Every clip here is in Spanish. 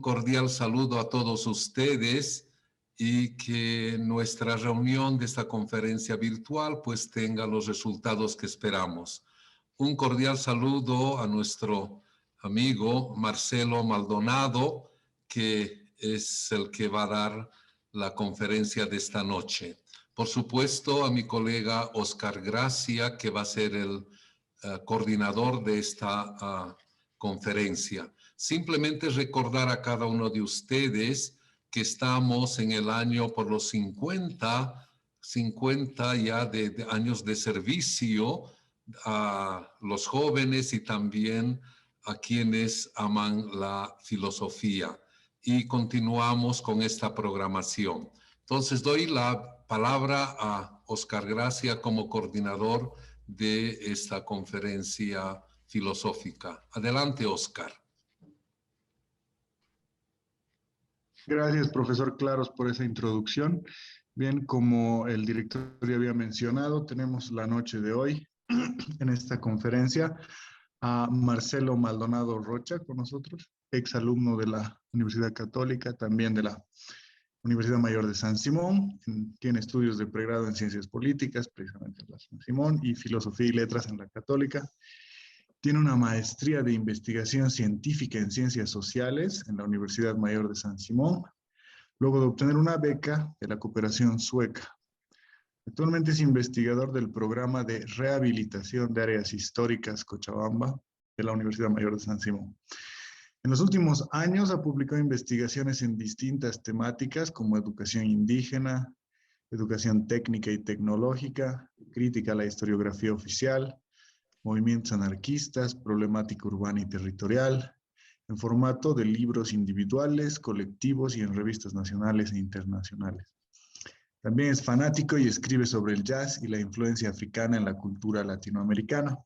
cordial saludo a todos ustedes y que nuestra reunión de esta conferencia virtual pues tenga los resultados que esperamos. Un cordial saludo a nuestro amigo Marcelo Maldonado, que es el que va a dar la conferencia de esta noche. Por supuesto, a mi colega Oscar Gracia, que va a ser el coordinador de esta conferencia. Simplemente recordar a cada uno de ustedes que estamos en el año por los 50 ya de años de servicio a los jóvenes y también a quienes aman la filosofía. Y continuamos con esta programación. Entonces doy la palabra a Oscar Gracia como coordinador de esta conferencia filosófica. Adelante, Oscar. Gracias, profesor Claros, por esa introducción. Bien, como el director ya había mencionado, tenemos la noche de hoy en esta conferencia a Marcelo Maldonado Rocha con nosotros, exalumno de la Universidad Católica, también de la Universidad Mayor de San Simón. Tiene estudios de pregrado en Ciencias Políticas, precisamente en la San Simón, y Filosofía y Letras en la Católica. Tiene una maestría de investigación científica en Ciencias Sociales en la Universidad Mayor de San Simón, luego de obtener una beca de la cooperación sueca. Actualmente es investigador del programa de rehabilitación de áreas históricas Cochabamba de la Universidad Mayor de San Simón. En los últimos años ha publicado investigaciones en distintas temáticas como educación indígena, educación técnica y tecnológica, crítica a la historiografía oficial, movimientos anarquistas, problemática urbana y territorial, en formato de libros individuales, colectivos y en revistas nacionales e internacionales. También es fanático y escribe sobre el jazz y la influencia africana en la cultura latinoamericana.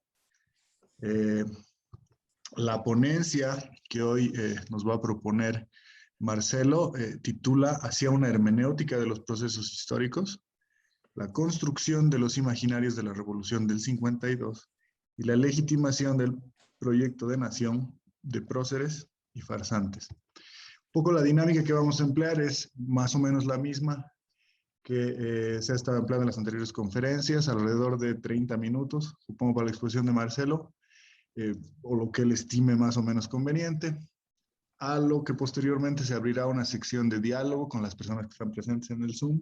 La ponencia que hoy nos va a proponer Marcelo titula Hacia una hermenéutica de los procesos históricos, la construcción de los imaginarios de la Revolución del 52 y la legitimación del proyecto de nación de próceres y farsantes. Un poco la dinámica que vamos a emplear es más o menos la misma que se ha estado empleando en las anteriores conferencias, alrededor de 30 minutos, supongo, para la exposición de Marcelo, o lo que él estime más o menos conveniente, a lo que posteriormente se abrirá una sección de diálogo con las personas que están presentes en el Zoom,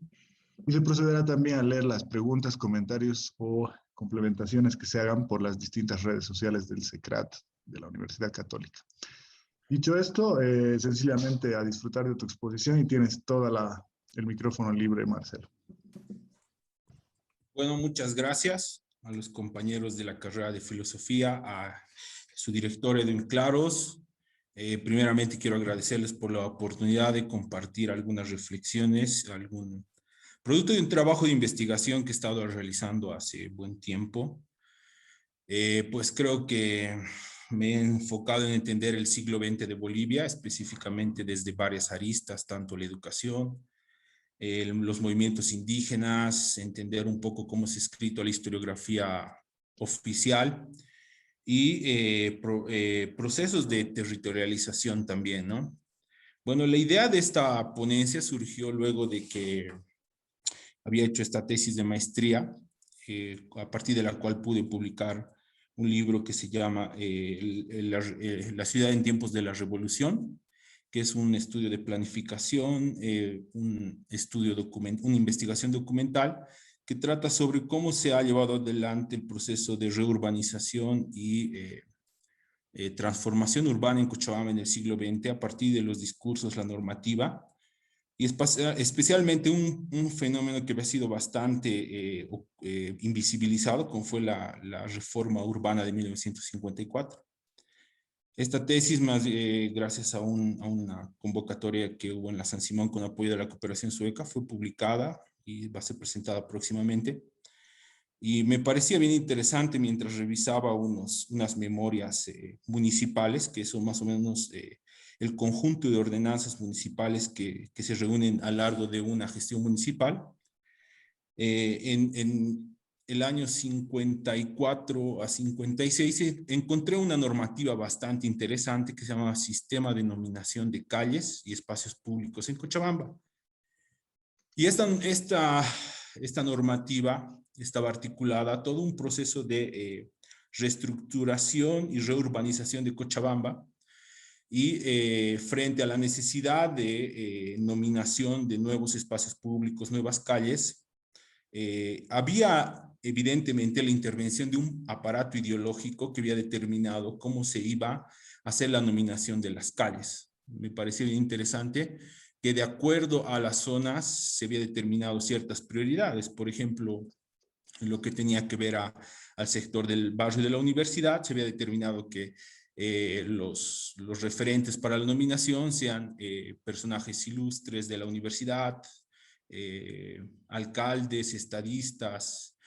y se procederá también a leer las preguntas, comentarios o complementaciones que se hagan por las distintas redes sociales del SECRAT de la Universidad Católica. Dicho esto, sencillamente a disfrutar de tu exposición y tienes toda el micrófono libre, Marcelo. Bueno, muchas gracias a los compañeros de la carrera de filosofía, a su director Edwin Claros. Primeramente quiero agradecerles por la oportunidad de compartir algunas reflexiones, producto de un trabajo de investigación que he estado realizando hace buen tiempo. Pues creo que me he enfocado en entender el siglo XX de Bolivia, específicamente desde varias aristas, tanto la educación, los movimientos indígenas, entender un poco cómo se ha escrito la historiografía oficial y procesos de territorialización también, ¿no? Bueno, la idea de esta ponencia surgió luego de que había hecho esta tesis de maestría, a partir de la cual pude publicar un libro que se llama La ciudad en tiempos de la revolución, que es un estudio de planificación, una investigación documental que trata sobre cómo se ha llevado adelante el proceso de reurbanización y transformación urbana en Cochabamba en el siglo XX a partir de los discursos, la normativa, y especialmente un fenómeno que había sido bastante invisibilizado, como fue la reforma urbana de 1954. Esta tesis, gracias a una convocatoria que hubo en la San Simón con apoyo de la cooperación sueca, fue publicada y va a ser presentada próximamente. Y me parecía bien interesante mientras revisaba unas memorias municipales, que son más o menos el conjunto de ordenanzas municipales que se reúnen a lo largo de una gestión municipal. En el año 54 a 56, encontré una normativa bastante interesante que se llamaba Sistema de Denominación de Calles y Espacios Públicos en Cochabamba. Y esta normativa estaba articulada a todo un proceso de reestructuración y reurbanización de Cochabamba, y frente a la necesidad de nominación de nuevos espacios públicos, nuevas calles, había evidentemente la intervención de un aparato ideológico que había determinado cómo se iba a hacer la nominación de las calles. Me pareció interesante que de acuerdo a las zonas se había determinado ciertas prioridades. Por ejemplo, en lo que tenía que ver al sector del barrio de la universidad, se había determinado que los referentes para la nominación sean personajes ilustres de la universidad, alcaldes, estadistas.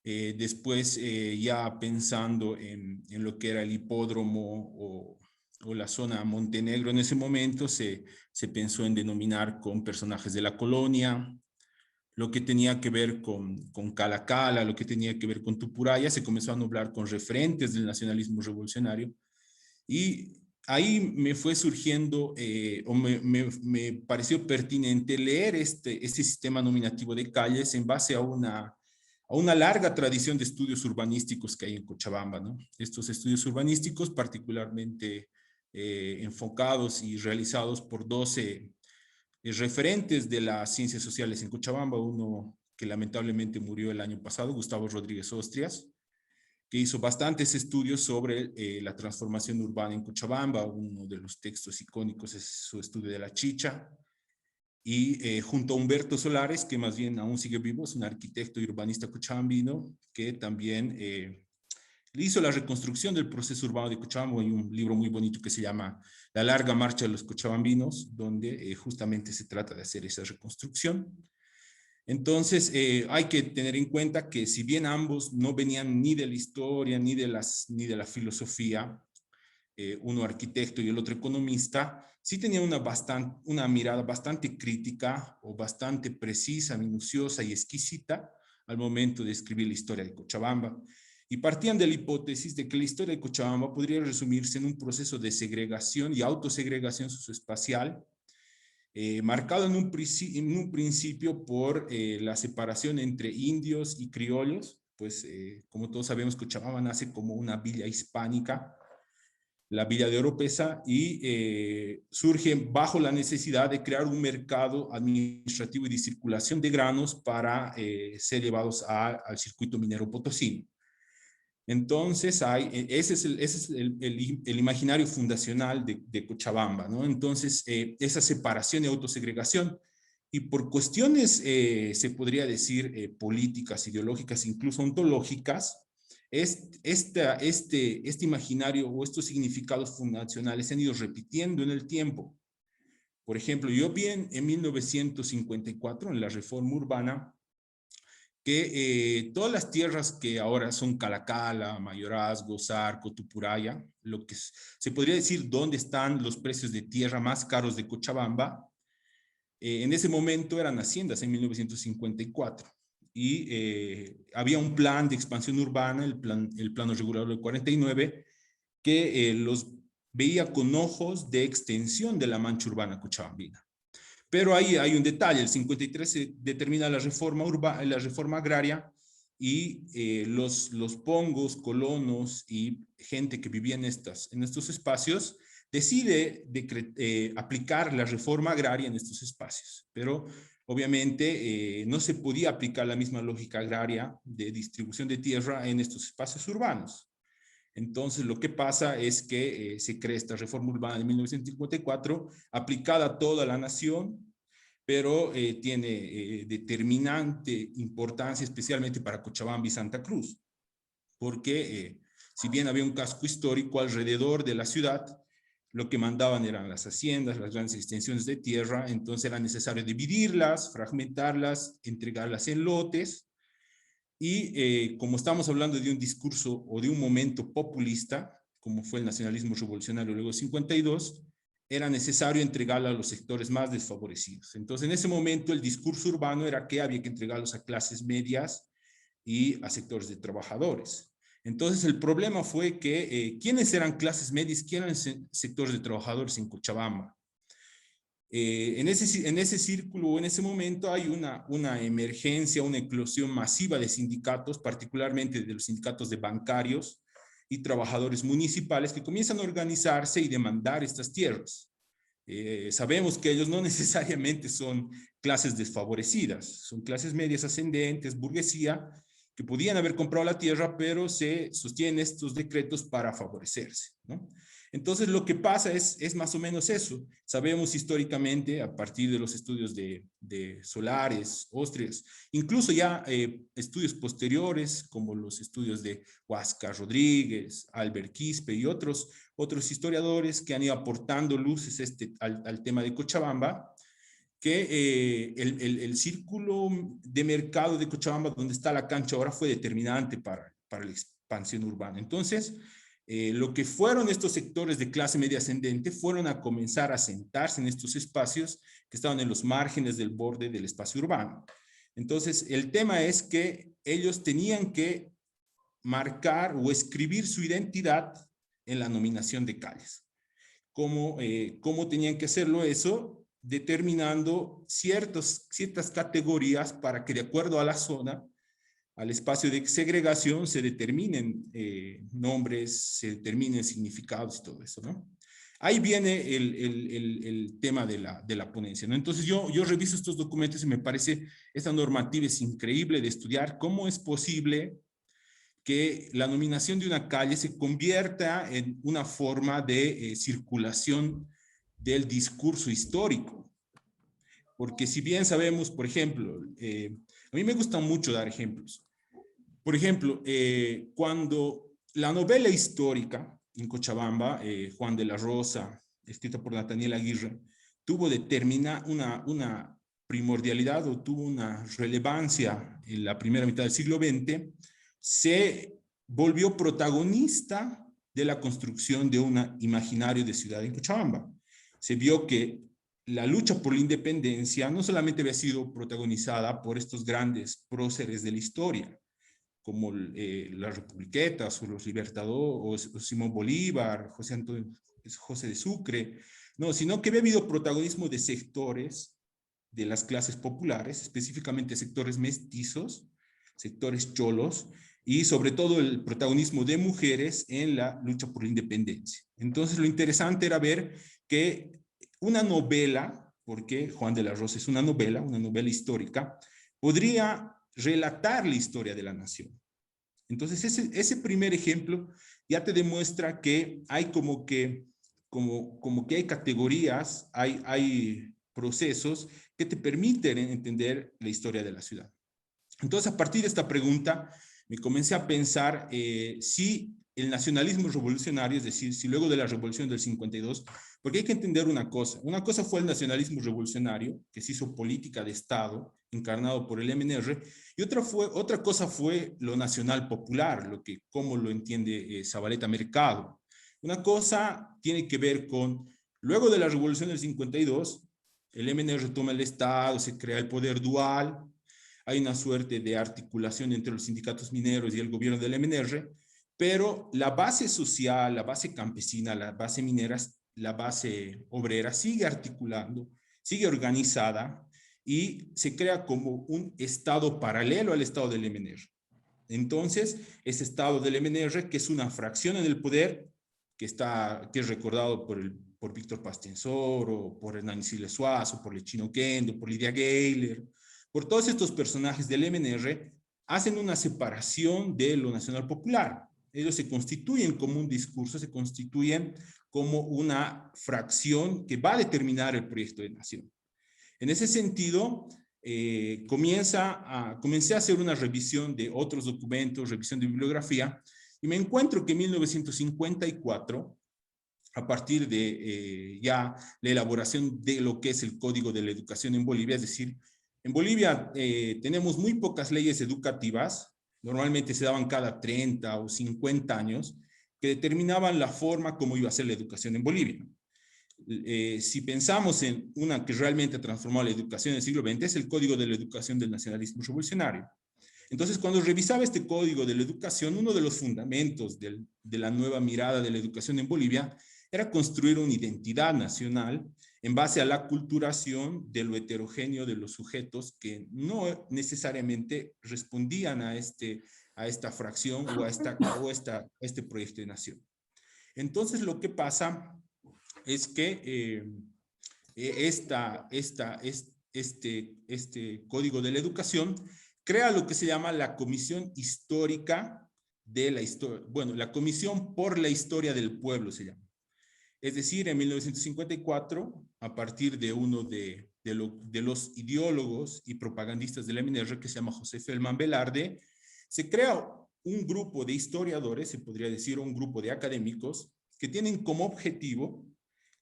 Después, ya pensando en lo que era el hipódromo o la zona Montenegro, en ese momento se pensó en denominar con personajes de la colonia. Lo que tenía que ver con Cala Cala, lo que tenía que ver con Tupuraya, se comenzó a nombrar con referentes del nacionalismo revolucionario. Y ahí me fue surgiendo, o me pareció pertinente leer este sistema nominativo de calles en base a una larga tradición de estudios urbanísticos que hay en Cochabamba, ¿no? Estos estudios urbanísticos particularmente enfocados y realizados por 12 referentes de las ciencias sociales en Cochabamba, uno que lamentablemente murió el año pasado, Gustavo Rodríguez Ostrias, que hizo bastantes estudios sobre la transformación urbana en Cochabamba. Uno de los textos icónicos es su estudio de la Chicha, y junto a Humberto Solares, que más bien aún sigue vivo, es un arquitecto y urbanista cochabambino, que también hizo la reconstrucción del proceso urbano de Cochabamba. Hay un libro muy bonito que se llama La larga marcha de los cochabambinos, donde justamente se trata de hacer esa reconstrucción. Entonces, hay que tener en cuenta que si bien ambos no venían ni de la historia ni de la filosofía, uno arquitecto y el otro economista, sí tenía una mirada bastante crítica o bastante precisa, minuciosa y exquisita al momento de escribir la historia de Cochabamba. Y partían de la hipótesis de que la historia de Cochabamba podría resumirse en un proceso de segregación y autosegregación socioespacial, marcado en un principio por la separación entre indios y criollos. Pues como todos sabemos, Cochabamba nace como una villa hispánica, la villa de Oropesa, y surge bajo la necesidad de crear un mercado administrativo y de circulación de granos para ser llevados al circuito minero potosino. Entonces, ese es el imaginario fundacional de Cochabamba, ¿no? Entonces, esa separación y autosegregación, y por cuestiones, se podría decir, políticas, ideológicas, incluso ontológicas, este imaginario o estos significados fundacionales se han ido repitiendo en el tiempo. Por ejemplo, yo vi en 1954, en la reforma urbana, que todas las tierras que ahora son Calacala, Mayorazgo, Zarco, Tupuraya, lo que se podría decir dónde están los precios de tierra más caros de Cochabamba, en ese momento eran haciendas en 1954. Y había un plan de expansión urbana, el plano regulador del 49, que los veía con ojos de extensión de la mancha urbana cochabambina. Pero ahí hay un detalle: el 53 se determina la reforma agraria, y los pongos, colonos y gente que vivía en estos espacios decide aplicar la reforma agraria en estos espacios. Pero obviamente no se podía aplicar la misma lógica agraria de distribución de tierra en estos espacios urbanos. Entonces, lo que pasa es que se crea esta reforma urbana de 1954, aplicada a toda la nación, pero tiene determinante importancia especialmente para Cochabamba y Santa Cruz, porque si bien había un casco histórico alrededor de la ciudad, lo que mandaban eran las haciendas, las grandes extensiones de tierra. Entonces era necesario dividirlas, fragmentarlas, entregarlas en lotes. Y como estamos hablando de un discurso o de un momento populista, como fue el nacionalismo revolucionario luego de 52, era necesario entregarla a los sectores más desfavorecidos. Entonces, en ese momento, el discurso urbano era que había que entregarlos a clases medias y a sectores de trabajadores. Entonces, el problema fue que ¿quiénes eran clases medias? ¿Quiénes eran sectores de trabajadores en Cochabamba? En ese círculo, en ese momento, hay una emergencia, una eclosión masiva de sindicatos, particularmente de los sindicatos de bancarios y trabajadores municipales, que comienzan a organizarse y demandar estas tierras. Sabemos que ellos no necesariamente son clases desfavorecidas, son clases medias ascendentes, burguesía, que podían haber comprado la tierra, pero se sostienen estos decretos para favorecerse, ¿no? Entonces, lo que pasa es más o menos eso. Sabemos históricamente, a partir de los estudios de Solares, Ostrias, incluso ya estudios posteriores, como los estudios de Huáscar Rodríguez, Albert Quispe y otros historiadores que han ido aportando luces al tema de Cochabamba, que el círculo de mercado de Cochabamba, donde está la cancha ahora, fue determinante para la expansión urbana. Entonces, lo que fueron estos sectores de clase media ascendente fueron a comenzar a sentarse en estos espacios que estaban en los márgenes del borde del espacio urbano. Entonces, el tema es que ellos tenían que marcar o escribir su identidad en la nominación de calles. ¿Cómo tenían que hacerlo eso? Determinando ciertas categorías para que, de acuerdo a la zona, al espacio de segregación, se determinen nombres, se determinen significados y todo eso, ¿no? Ahí viene el tema de la ponencia, ¿no? Entonces yo reviso estos documentos y me parece, esta normativa es increíble de estudiar. ¿Cómo es posible que la nominación de una calle se convierta en una forma de circulación del discurso histórico? Porque si bien sabemos, por ejemplo, a mí me gusta mucho dar ejemplos. Por ejemplo, cuando la novela histórica en Cochabamba, Juan de la Rosa, escrita por Nathaniel Aguirre, tuvo una primordialidad o tuvo una relevancia en la primera mitad del siglo XX, se volvió protagonista de la construcción de un imaginario de ciudad en Cochabamba. Se vio que la lucha por la independencia no solamente había sido protagonizada por estos grandes próceres de la historia, como las republiquetas o los libertadores, o Simón Bolívar, José de Sucre, no, sino que había habido protagonismo de sectores de las clases populares, específicamente sectores mestizos, sectores cholos, y sobre todo el protagonismo de mujeres en la lucha por la independencia. Entonces, lo interesante era ver que una novela, porque Juan de la Rosa es una novela histórica, podría relatar la historia de la nación. Entonces, ese primer ejemplo ya te demuestra que hay como que hay categorías, hay procesos que te permiten entender la historia de la ciudad. Entonces, a partir de esta pregunta, me comencé a pensar si el nacionalismo revolucionario, es decir, si luego de la revolución del 52, porque hay que entender una cosa fue el nacionalismo revolucionario, que se hizo política de Estado, encarnado por el MNR, y otra cosa fue lo nacional popular, cómo lo entiende Zabaleta Mercado. Una cosa tiene que ver con, luego de la revolución del 52, el MNR toma el Estado, se crea el poder dual, hay una suerte de articulación entre los sindicatos mineros y el gobierno del MNR, pero la base social, la base campesina, la base minera, la base obrera sigue articulando, sigue organizada y se crea como un estado paralelo al estado del MNR. Entonces, ese estado del MNR, que es una fracción en el poder, que es recordado por Víctor Pastensoro, por Hernán Siles Suazo, por Lechino Kendo, por Lidia Gayler, por todos estos personajes del MNR, hacen una separación de lo nacional popular. Ellos se constituyen como un discurso, se constituyen como una fracción que va a determinar el proyecto de nación. En ese sentido, comencé a hacer una revisión de otros documentos, revisión de bibliografía, y me encuentro que en 1954, a partir de ya la elaboración de lo que es el Código de la Educación en Bolivia, es decir, en Bolivia tenemos muy pocas leyes educativas, normalmente se daban cada 30 o 50 años, que determinaban la forma como iba a ser la educación en Bolivia. Si pensamos en una que realmente ha transformado la educación en el siglo XX, es el Código de la Educación del Nacionalismo Revolucionario. Entonces, cuando revisaba este código de la educación, uno de los fundamentos de la nueva mirada de la educación en Bolivia era construir una identidad nacional en base a la aculturación de lo heterogéneo de los sujetos que no necesariamente respondían a esta fracción o a este proyecto de nación. Entonces, lo que pasa es que este código de la educación crea lo que se llama la Comisión Histórica de la Historia, bueno, la Comisión por la Historia del Pueblo se llama. Es decir, en 1954, a partir de uno de los ideólogos y propagandistas de la MNR, que se llama José Feldman Velarde, se crea un grupo de historiadores, se podría decir un grupo de académicos, que tienen como objetivo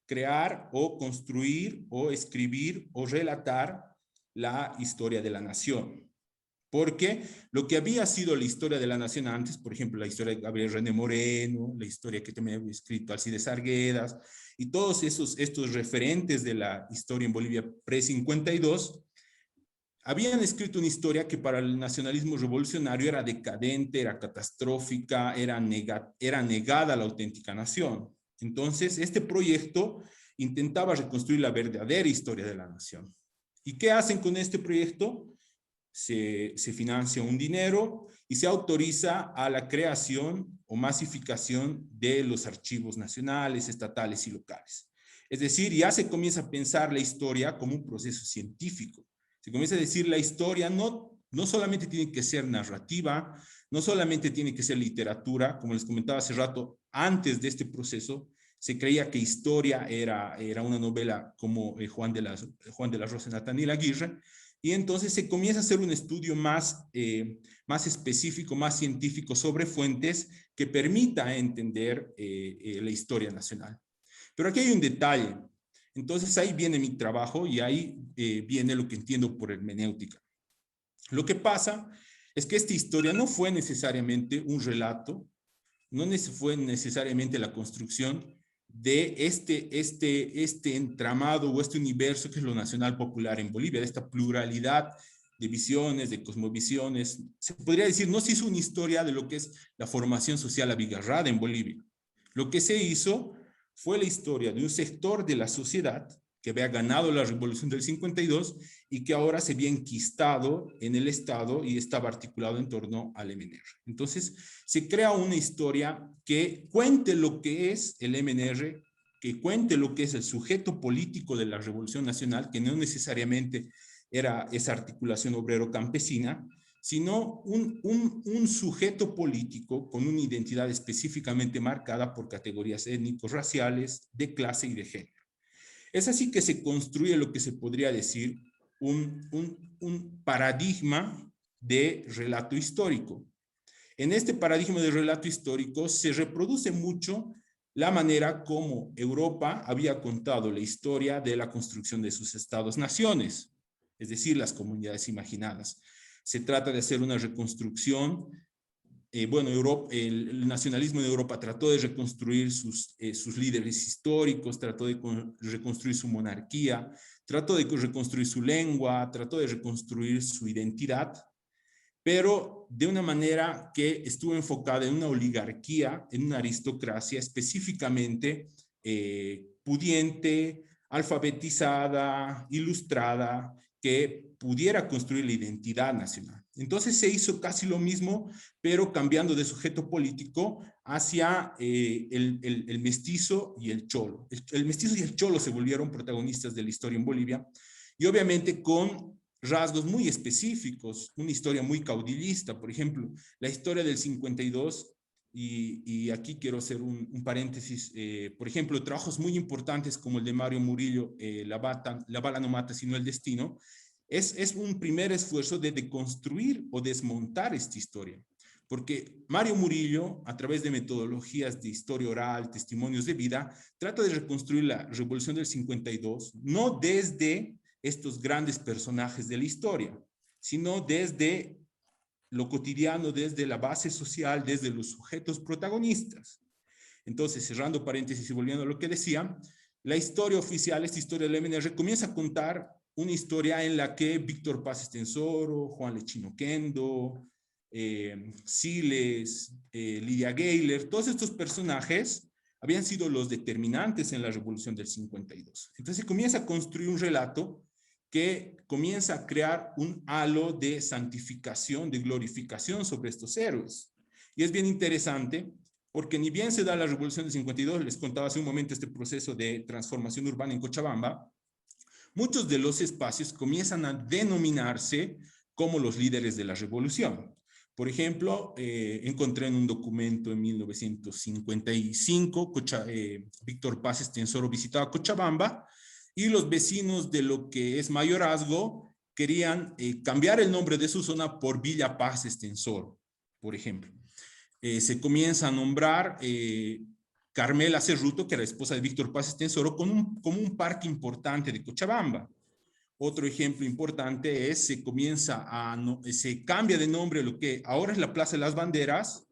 crear o construir o escribir o relatar la historia de la nación. Porque lo que había sido la historia de la nación antes, por ejemplo, la historia de Gabriel René Moreno, la historia que también había escrito Alcides Arguedas, y todos estos referentes de la historia en Bolivia pre-52, habían escrito una historia que para el nacionalismo revolucionario era decadente, era catastrófica, era negada la auténtica nación. Entonces, este proyecto intentaba reconstruir la verdadera historia de la nación. ¿Y qué hacen con este proyecto? Se financia un dinero y se autoriza a la creación o masificación de los archivos nacionales, estatales y locales. Es decir, ya se comienza a pensar la historia como un proceso científico. Se comienza a decir la historia no solamente tiene que ser narrativa, no solamente tiene que ser literatura, como les comentaba hace rato, antes de este proceso se creía que historia era una novela como Juan de la Rosa y Nathaniel Aguirre, y entonces se comienza a hacer un estudio más específico, más científico sobre fuentes que permita entender la historia nacional. Pero aquí hay un detalle. Entonces ahí viene mi trabajo y ahí viene lo que entiendo por hermenéutica. Lo que pasa es que esta historia no fue necesariamente un relato, no fue necesariamente la construcción de este entramado o este universo que es lo nacional popular en Bolivia, de esta pluralidad de visiones, de cosmovisiones. Se podría decir, no se hizo una historia de lo que es la formación social abigarrada en Bolivia. Lo que se hizo fue la historia de un sector de la sociedad que había ganado la revolución del 52 y que ahora se había enquistado en el Estado y estaba articulado en torno al MNR. Entonces, se crea una historia que cuente lo que es el MNR, que cuente lo que es el sujeto político de la Revolución Nacional, que no necesariamente era esa articulación obrero-campesina, sino un sujeto político con una identidad específicamente marcada por categorías étnicos, raciales, de clase y de género. Es así que se construye lo que se podría decir un paradigma de relato histórico. En este paradigma de relato histórico se reproduce mucho la manera como Europa había contado la historia de la construcción de sus estados-naciones, es decir, las comunidades imaginadas. Se trata de hacer una reconstrucción. El nacionalismo en Europa trató de reconstruir sus líderes históricos, trató de reconstruir su monarquía, trató de reconstruir su lengua, trató de reconstruir su identidad, pero de una manera que estuvo enfocada en una oligarquía, en una aristocracia específicamente pudiente, alfabetizada, ilustrada, que pudiera construir la identidad nacional. Entonces se hizo casi lo mismo, pero cambiando de sujeto político hacia el mestizo y el cholo. El mestizo y el cholo se volvieron protagonistas de la historia en Bolivia y obviamente con rasgos muy específicos, una historia muy caudillista. Por ejemplo, la historia del 52, y aquí quiero hacer un paréntesis, por ejemplo, trabajos muy importantes como el de Mario Murillo, La bala no mata sino el destino, es un primer esfuerzo de deconstruir o desmontar esta historia. Porque Mario Murillo, a través de metodologías de historia oral, testimonios de vida, trata de reconstruir la revolución del 52, no desde estos grandes personajes de la historia, sino desde lo cotidiano, desde la base social, desde los sujetos protagonistas. Entonces, cerrando paréntesis y volviendo a lo que decía, la historia oficial, esta historia del MNR, comienza a contar una historia en la que Víctor Paz Estensoro, Juan Lechino Kendo, Siles, Lydia Gayler, todos estos personajes habían sido los determinantes en la Revolución del 52. Entonces comienza a construir un relato que comienza a crear un halo de santificación, de glorificación sobre estos héroes. Y es bien interesante porque ni bien se da la Revolución del 52, les contaba hace un momento este proceso de transformación urbana en Cochabamba, muchos de los espacios comienzan a denominarse como los líderes de la revolución. Por ejemplo, encontré en un documento en 1955, Víctor Paz Estenssoro visitaba Cochabamba y los vecinos de lo que es Mayorazgo querían cambiar el nombre de su zona por Villa Paz Estenssoro, por ejemplo. Se comienza a nombrar Carmela Cerruto, que era esposa de Víctor Paz Estenssoro, como un parque importante de Cochabamba. Otro ejemplo importante es, se cambia de nombre lo que ahora es la Plaza de las Banderas,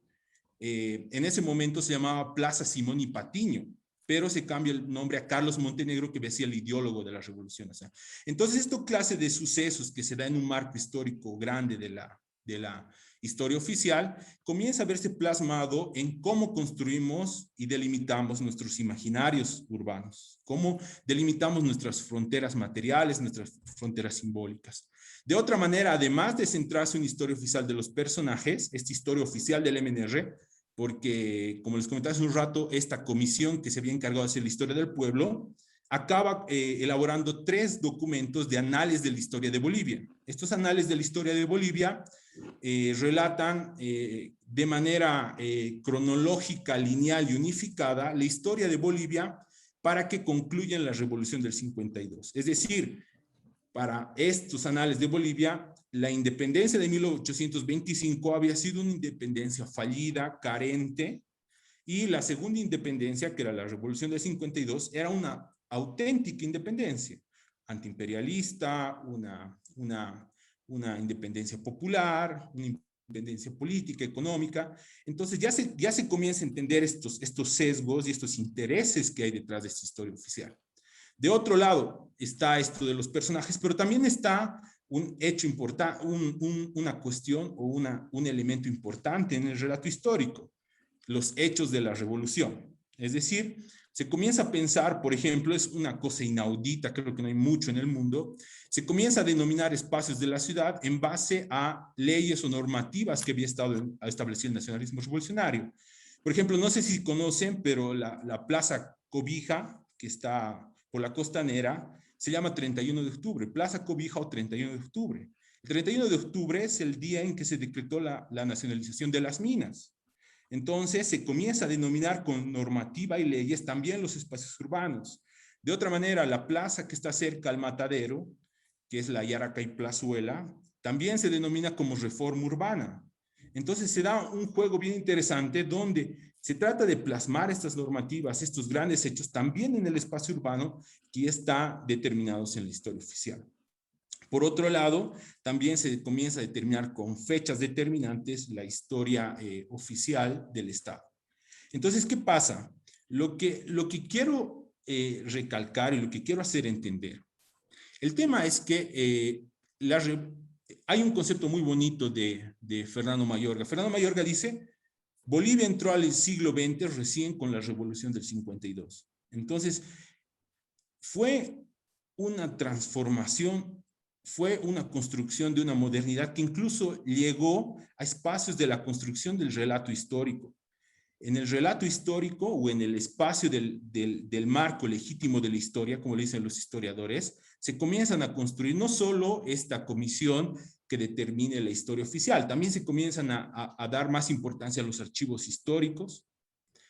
en ese momento se llamaba Plaza Simón y Patiño, pero se cambia el nombre a Carlos Montenegro, que decía el ideólogo de la revolución. O sea, entonces, esta clase de sucesos que se da en un marco histórico grande de la historia oficial, comienza a verse plasmado en cómo construimos y delimitamos nuestros imaginarios urbanos, cómo delimitamos nuestras fronteras materiales, nuestras fronteras simbólicas. De otra manera, además de centrarse en una historia oficial de los personajes, esta historia oficial del MNR, porque, como les comentaba hace un rato, esta comisión que se había encargado de hacer la historia del pueblo, acaba elaborando 3 documentos de análisis de la historia de Bolivia. Estos análisis de la historia de Bolivia relatan de manera cronológica, lineal y unificada la historia de Bolivia para que concluyan la Revolución del 52. Es decir, para estos análisis de Bolivia, la independencia de 1825 había sido una independencia fallida, carente, y la segunda independencia, que era la Revolución del 52, era una auténtica independencia, antiimperialista, una independencia popular, una independencia política, económica. Entonces ya se comienza a entender estos sesgos y estos intereses que hay detrás de esta historia oficial. De otro lado está esto de los personajes, pero también está un hecho importante, una cuestión o un elemento importante en el relato histórico, los hechos de la revolución. Es decir, se comienza a pensar, por ejemplo, es una cosa inaudita, creo que no hay mucho en el mundo, se comienza a denominar espacios de la ciudad en base a leyes o normativas que había establecido el nacionalismo revolucionario. Por ejemplo, no sé si conocen, pero la Plaza Cobija, que está por la Costanera, se llama 31 de octubre, Plaza Cobija o 31 de octubre. El 31 de octubre es el día en que se decretó la nacionalización de las minas. Entonces se comienza a denominar con normativa y leyes también los espacios urbanos. De otra manera, la plaza que está cerca al matadero, que es la Yaracay Plazuela, también se denomina como reforma urbana. Entonces se da un juego bien interesante donde se trata de plasmar estas normativas, estos grandes hechos también en el espacio urbano que está determinados en la historia oficial. Por otro lado, también se comienza a determinar con fechas determinantes la historia oficial del Estado. Entonces, ¿qué pasa? Lo que quiero recalcar y lo que quiero hacer entender, el tema es que hay un concepto muy bonito de Fernando Mayorga. Fernando Mayorga dice, Bolivia entró al siglo XX recién con la Revolución del 52. Entonces, fue una transformación, fue una construcción de una modernidad que incluso llegó a espacios de la construcción del relato histórico. En el relato histórico o en el espacio del marco legítimo de la historia, como le dicen los historiadores, se comienzan a construir no solo esta comisión que determine la historia oficial, también se comienzan a dar más importancia a los archivos históricos,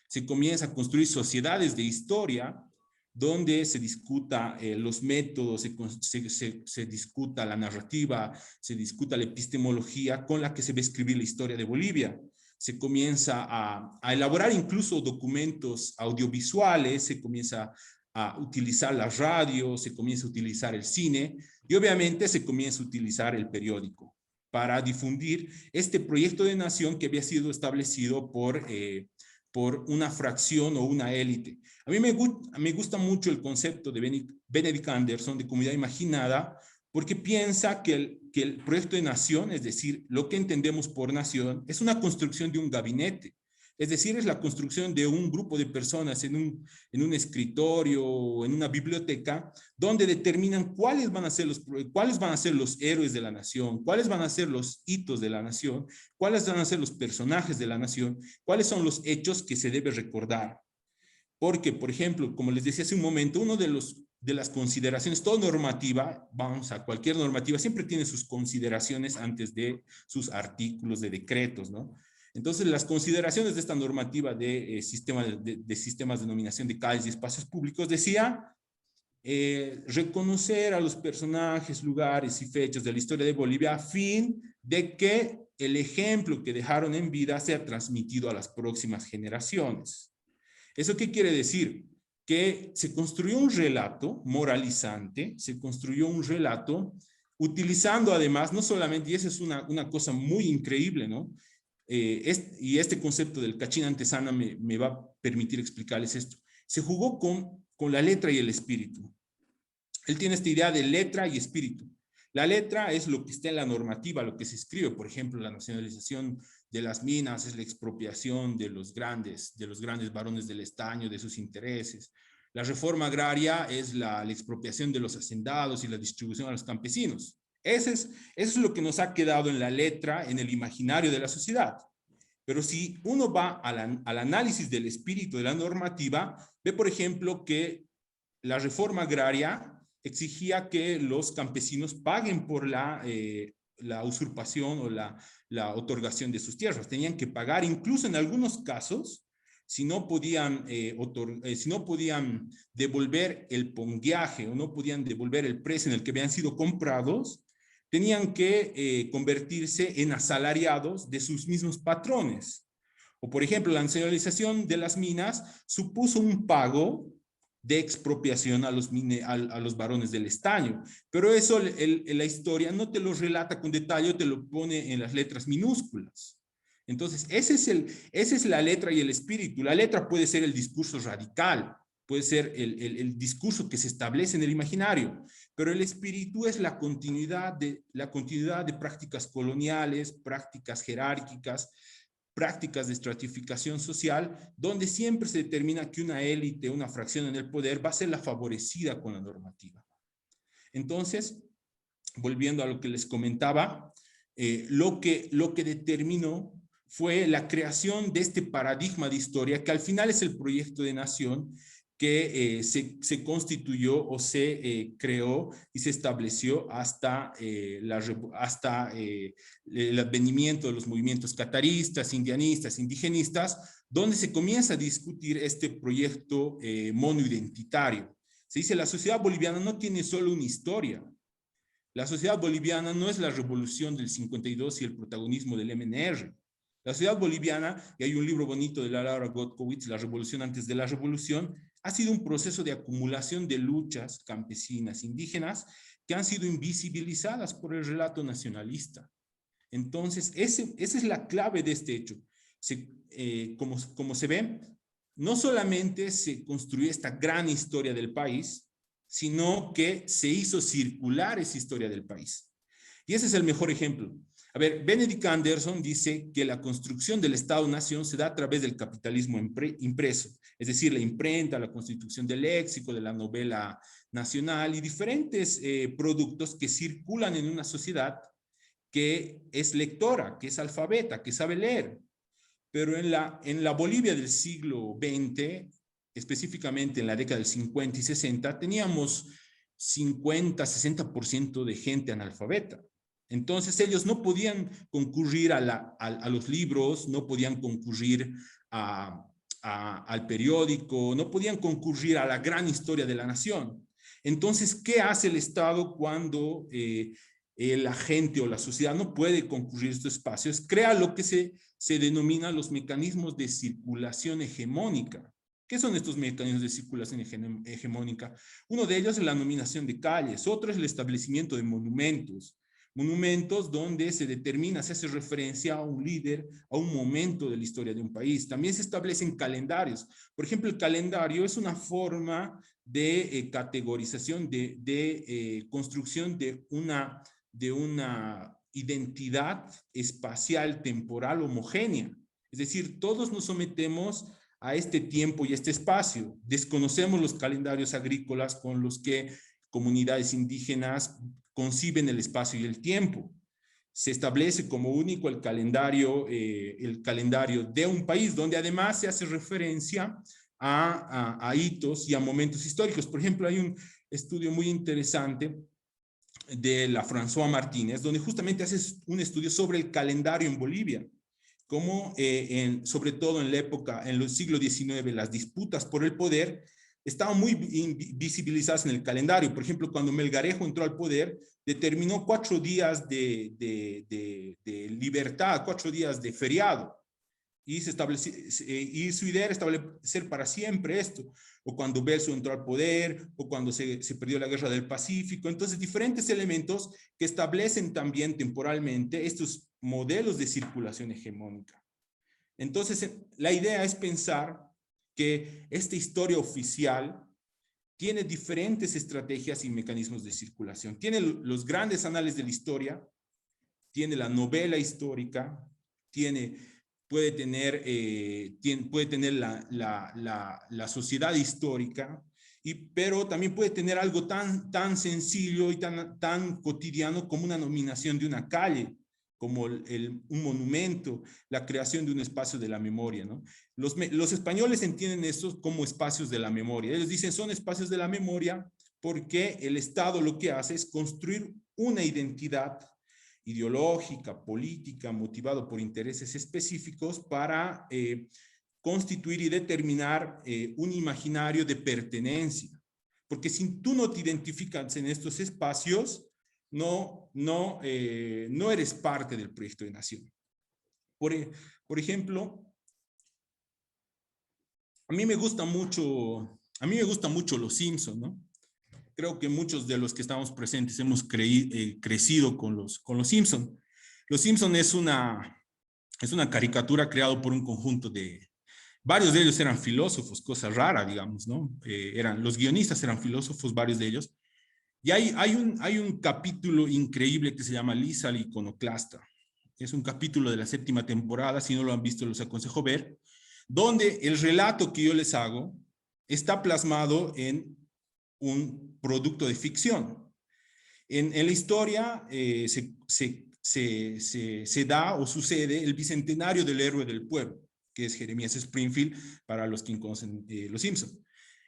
se comienza a construir sociedades de historia donde se discuta los métodos, se discuta la narrativa, se discuta la epistemología con la que se va a escribir la historia de Bolivia. Se comienza a elaborar incluso documentos audiovisuales, se comienza a utilizar la radio, se comienza a utilizar el cine y obviamente se comienza a utilizar el periódico para difundir este proyecto de nación que había sido establecido por una fracción o una élite. A mí me gusta mucho el concepto de Benedict Anderson de comunidad imaginada, porque piensa que el proyecto de nación, es decir, lo que entendemos por nación, es una construcción de un gabinete. Es decir, es la construcción de un grupo de personas en un escritorio o en una biblioteca, donde determinan cuáles van a ser los héroes de la nación, cuáles van a ser los hitos de la nación, cuáles van a ser los personajes de la nación, cuáles son los hechos que se debe recordar. Porque, por ejemplo, como les decía hace un momento, uno de las consideraciones, toda normativa, vamos a cualquier normativa, siempre tiene sus consideraciones antes de sus artículos de decretos, ¿no? Entonces, las consideraciones de esta normativa de sistemas de denominación de calles y espacios públicos decía reconocer a los personajes, lugares y fechas de la historia de Bolivia a fin de que el ejemplo que dejaron en vida sea transmitido a las próximas generaciones. ¿Eso qué quiere decir? Que se construyó un relato moralizante, se construyó un relato utilizando además, no solamente, y esa es una cosa muy increíble, ¿no? Y este concepto del cachín antesana me va a permitir explicarles esto. Se jugó con la letra y el espíritu. Él tiene esta idea de letra y espíritu. La letra es lo que está en la normativa, lo que se escribe, por ejemplo, la nacionalización de las minas es la expropiación de los grandes varones del estaño, de sus intereses. La reforma agraria es la expropiación de los hacendados y la distribución a los campesinos. Eso es lo que nos ha quedado en la letra, en el imaginario de la sociedad. Pero si uno va al análisis del espíritu de la normativa, ve, por ejemplo, que la reforma agraria exigía que los campesinos paguen por la usurpación o la otorgación de sus tierras. Tenían que pagar, incluso en algunos casos, si no podían devolver el pongueaje o no podían devolver el precio en el que habían sido comprados, tenían que convertirse en asalariados de sus mismos patrones. O, por ejemplo, la nacionalización de las minas supuso un pago de expropiación a los varones del estaño. Pero eso la historia no te lo relata con detalle, te lo pone en las letras minúsculas. Entonces, esa es la letra y el espíritu. La letra puede ser el discurso radical, puede ser el discurso que se establece en el imaginario, pero el espíritu es la continuidad de prácticas coloniales, prácticas jerárquicas, prácticas de estratificación social, donde siempre se determina que una élite, una fracción en el poder va a ser la favorecida con la normativa. Entonces, volviendo a lo que les comentaba, lo que determinó fue la creación de este paradigma de historia, que al final es el proyecto de nación que se constituyó o se creó y se estableció hasta el advenimiento de los movimientos cataristas, indianistas, indigenistas, donde se comienza a discutir este proyecto monoidentitario. Se dice, la sociedad boliviana no tiene solo una historia. La sociedad boliviana no es la revolución del 52 y el protagonismo del MNR. La sociedad boliviana, y hay un libro bonito de Laura Gotkowicz, La revolución antes de la revolución, ha sido un proceso de acumulación de luchas campesinas, indígenas, que han sido invisibilizadas por el relato nacionalista. Entonces, esa es la clave de este hecho. Como se ve, no solamente se construyó esta gran historia del país, sino que se hizo circular esa historia del país. Y ese es el mejor ejemplo. A ver, Benedict Anderson dice que la construcción del Estado-Nación se da a través del capitalismo impreso, es decir, la imprenta, la constitución del léxico, de la novela nacional y diferentes productos que circulan en una sociedad que es lectora, que es alfabeta, que sabe leer. Pero en la Bolivia del siglo XX, específicamente en la década del 50 y 60, teníamos 50-60% de gente analfabeta. Entonces ellos no podían concurrir a los libros, no podían concurrir al periódico, no podían concurrir a la gran historia de la nación. Entonces, ¿qué hace el Estado cuando la gente o la sociedad no puede concurrir a estos espacios? Crea lo que se denomina los mecanismos de circulación hegemónica. ¿Qué son estos mecanismos de circulación hegemónica? Uno de ellos es la nominación de calles, otro es el establecimiento de monumentos monumentos donde se determina, se hace referencia a un líder, a un momento de la historia de un país. También se establecen calendarios. Por ejemplo, el calendario es una forma de categorización, de construcción de una identidad espacial, temporal, homogénea. Es decir, todos nos sometemos a este tiempo y a este espacio. Desconocemos los calendarios agrícolas con los que comunidades indígenas conciben el espacio y el tiempo. Se establece como único el calendario de un país, donde además se hace referencia a hitos y a momentos históricos. Por ejemplo, hay un estudio muy interesante de la François Martínez, donde justamente hace un estudio sobre el calendario en Bolivia, como sobre todo en la época, en el siglo XIX, las disputas por el poder estaban muy visibilizadas en el calendario. Por ejemplo, cuando Melgarejo entró al poder, determinó 4 días de libertad, 4 días de feriado, y su idea era establecer para siempre esto, o cuando Belso entró al poder, o cuando se perdió la Guerra del Pacífico. Entonces, diferentes elementos que establecen también temporalmente estos modelos de circulación hegemónica. Entonces, la idea es pensar que esta historia oficial tiene diferentes estrategias y mecanismos de circulación. Tiene los grandes anales de la historia, tiene la novela histórica, puede tener la sociedad histórica, pero también puede tener algo tan sencillo y tan cotidiano como una nominación de una calle, como un monumento, la creación de un espacio de la memoria, ¿no? Los españoles entienden estos como espacios de la memoria. Ellos dicen son espacios de la memoria porque el Estado lo que hace es construir una identidad ideológica, política, motivado por intereses específicos para constituir y determinar un imaginario de pertenencia. Porque si tú no te identificas en estos espacios, no eres parte del proyecto de nación. Por ejemplo, a mí me gusta mucho Los Simpson, ¿no? Creo que muchos de los que estamos presentes hemos crecido con los Simpson. Los Simpson es una caricatura creada por un conjunto varios de ellos eran filósofos, cosa rara, digamos, ¿no? Los guionistas eran filósofos, varios de ellos. Y hay un capítulo increíble que se llama Lisa la iconoclasta. Es un capítulo de la 7ª temporada, si no lo han visto los aconsejo ver, donde el relato que yo les hago está plasmado en un producto de ficción. En la historia se da o sucede el bicentenario del héroe del pueblo, que es Jeremías Springfield, para los que conocen Los Simpson.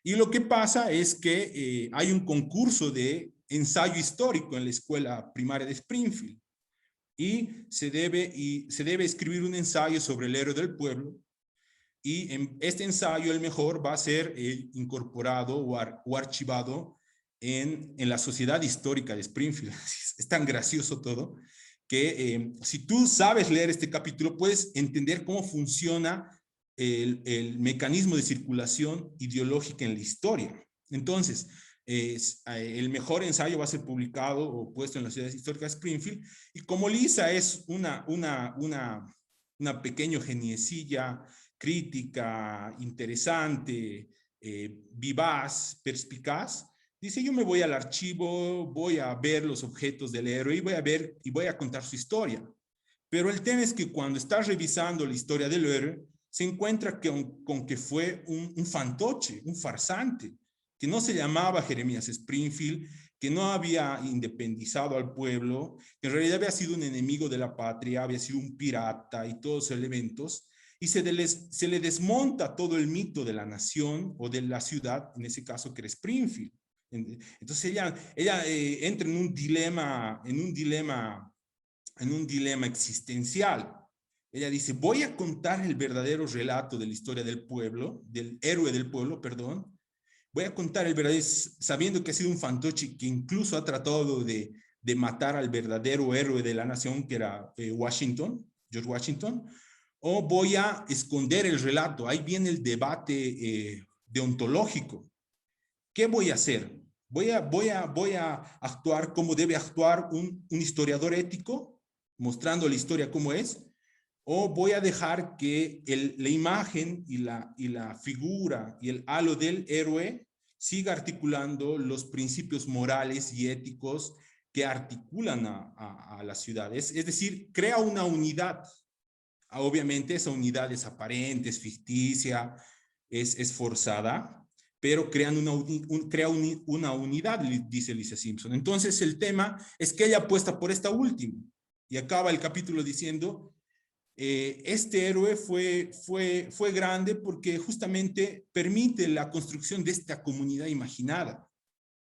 Y lo que pasa es que hay un concurso de ensayo histórico en la escuela primaria de Springfield y se debe escribir un ensayo sobre el héroe del pueblo, y en este ensayo el mejor va a ser incorporado o archivado en la sociedad histórica de Springfield. Es tan gracioso todo que si tú sabes leer este capítulo puedes entender cómo funciona el mecanismo de circulación ideológica en la historia. Entonces, el mejor ensayo va a ser publicado o puesto en la Sociedad Histórica de Springfield, y como Lisa es una pequeña geniecilla, crítica, interesante, vivaz, perspicaz, dice, yo me voy al archivo, voy a ver los objetos del héroe y voy a contar su historia. Pero el tema es que cuando está revisando la historia del héroe, se encuentra con que fue un fantoche, un farsante, que no se llamaba Jeremías Springfield, que no había independizado al pueblo, que en realidad había sido un enemigo de la patria, había sido un pirata y todos esos elementos, y se le desmonta todo el mito de la nación o de la ciudad, en ese caso que era Springfield. Entonces ella entra en un dilema existencial. Ella dice, voy a contar el verdadero relato de la historia del pueblo, del héroe del pueblo, perdón. Voy a contar el verdadero, sabiendo que ha sido un fantoche que incluso ha tratado de matar al verdadero héroe de la nación, que era George Washington, o voy a esconder el relato. Ahí viene el debate deontológico. ¿Qué voy a hacer? voy a actuar como debe actuar un historiador ético, mostrando la historia como es, o voy a dejar que la imagen y la figura y el halo del héroe siga articulando los principios morales y éticos que articulan a las ciudades. Es decir, crea una unidad. Obviamente esa unidad es aparente, es ficticia, es forzada, pero crea una unidad, dice Lisa Simpson. Entonces el tema es que ella apuesta por esta última. Y acaba el capítulo diciendo, este héroe fue grande porque justamente permite la construcción de esta comunidad imaginada.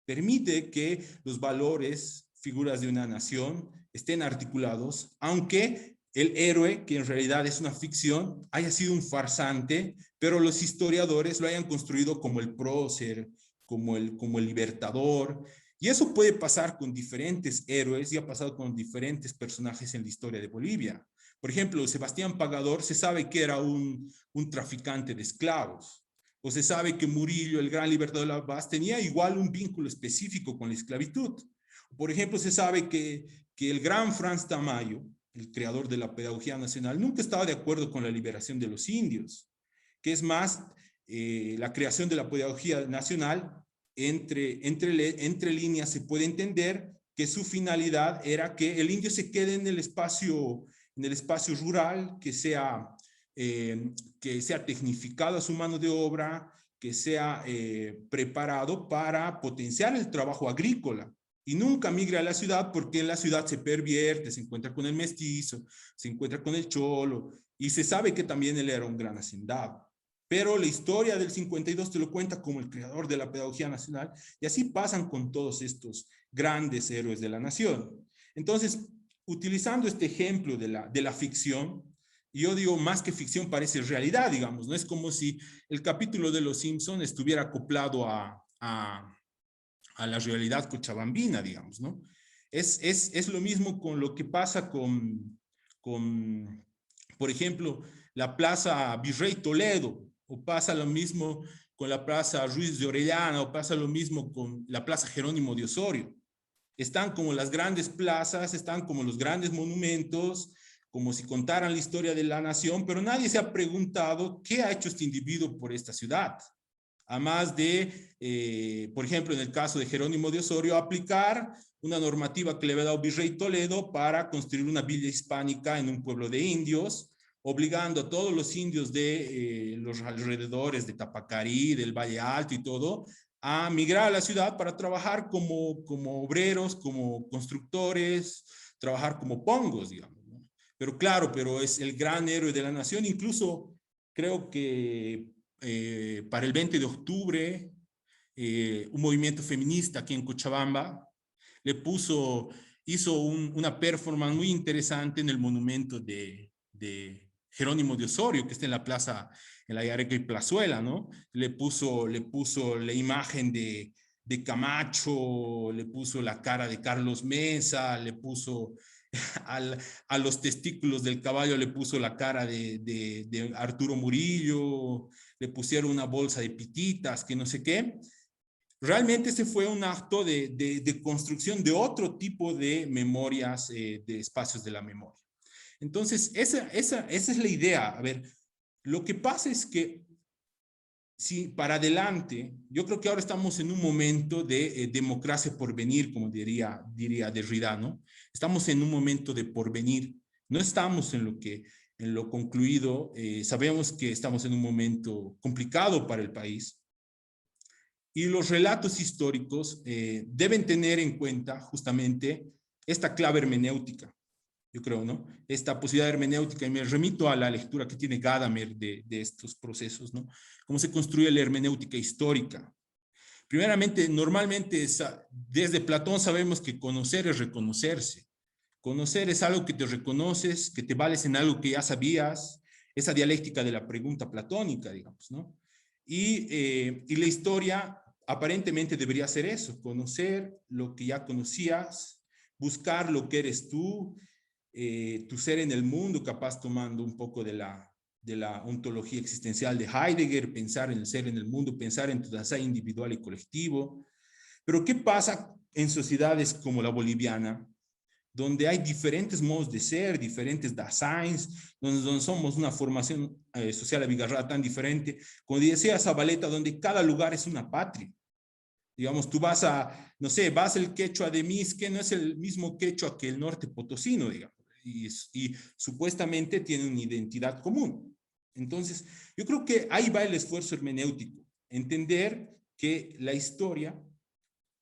Permite que los valores, figuras de una nación, estén articulados, aunque el héroe, que en realidad es una ficción, haya sido un farsante, pero los historiadores lo hayan construido como el prócer, como el libertador. Y eso puede pasar con diferentes héroes y ha pasado con diferentes personajes en la historia de Bolivia. Por ejemplo, Sebastián Pagador se sabe que era un traficante de esclavos. O se sabe que Murillo, el gran libertador de la paz, tenía igual un vínculo específico con la esclavitud. Por ejemplo, se sabe que el gran Franz Tamayo, el creador de la pedagogía nacional, nunca estaba de acuerdo con la liberación de los indios, que es más, la creación de la pedagogía nacional, entre líneas se puede entender que su finalidad era que el indio se quede en el espacio rural, que sea tecnificado a su mano de obra, que sea preparado para potenciar el trabajo agrícola y nunca migre a la ciudad, porque en la ciudad se pervierte, se encuentra con el mestizo, se encuentra con el cholo y se sabe que también él era un gran hacendado. Pero la historia del 52 te lo cuenta como el creador de la pedagogía nacional y así pasan con todos estos grandes héroes de la nación. Entonces, utilizando este ejemplo de la ficción, yo digo, más que ficción parece realidad, digamos, ¿no? Es como si el capítulo de Los Simpson estuviera acoplado a la realidad cochabambina, digamos, ¿no? Es lo mismo con lo que pasa con, por ejemplo, la Plaza Virrey Toledo, o pasa lo mismo con la Plaza Ruiz de Orellana, o pasa lo mismo con la Plaza Jerónimo de Osorio. Están como las grandes plazas, están como los grandes monumentos, como si contaran la historia de la nación, pero nadie se ha preguntado qué ha hecho este individuo por esta ciudad. Además de, por ejemplo, en el caso de Jerónimo de Osorio, aplicar una normativa que le había dado Virrey Toledo para construir una villa hispánica en un pueblo de indios, obligando a todos los indios de los alrededores de Tapacarí, del Valle Alto y todo, a migrar a la ciudad para trabajar como obreros, como constructores, trabajar como pongos, digamos, ¿no? Pero claro, pero es el gran héroe de la nación. Incluso creo que para el 20 de octubre, un movimiento feminista aquí en Cochabamba hizo una performance muy interesante en el monumento de Jerónimo de Osorio, que está en la plaza, en la Yareca y Plazuela, ¿no? Le puso la imagen de Camacho, le puso la cara de Carlos Mesa, le puso a los testículos del caballo, le puso la cara de Arturo Murillo, le pusieron una bolsa de pititas, que no sé qué. Realmente ese fue un acto de construcción de otro tipo de memorias, de espacios de la memoria. Entonces, esa es la idea. A ver, lo que pasa es que si para adelante, yo creo que ahora estamos en un momento de democracia por venir, como diría Derrida, ¿no? Estamos en un momento de porvenir. No estamos en lo concluido. Sabemos que estamos en un momento complicado para el país. Y los relatos históricos deben tener en cuenta justamente esta clave hermenéutica, yo creo, ¿no? Esta posibilidad hermenéutica, y me remito a la lectura que tiene Gadamer de estos procesos, ¿no? Cómo se construye la hermenéutica histórica. Primeramente, normalmente, desde Platón sabemos que conocer es reconocerse. Conocer es algo que te reconoces, que te vales en algo que ya sabías, esa dialéctica de la pregunta platónica, digamos, ¿no? Y la historia aparentemente debería ser eso, conocer lo que ya conocías, buscar lo que eres tú, tu ser en el mundo, capaz tomando un poco de la ontología existencial de Heidegger, pensar en el ser en el mundo, pensar en tu deseo individual y colectivo, Pero ¿qué pasa en sociedades como la boliviana, donde hay diferentes modos de ser, diferentes Daseins, donde somos una formación social abigarrada tan diferente? Como decía Zabaleta, donde cada lugar es una patria. Digamos, tú vas a, no sé, vas al quechua de Misque, no es el mismo quechua que el norte potosino, digamos, y supuestamente tienen una identidad común. Entonces, yo creo que ahí va el esfuerzo hermenéutico, entender que la historia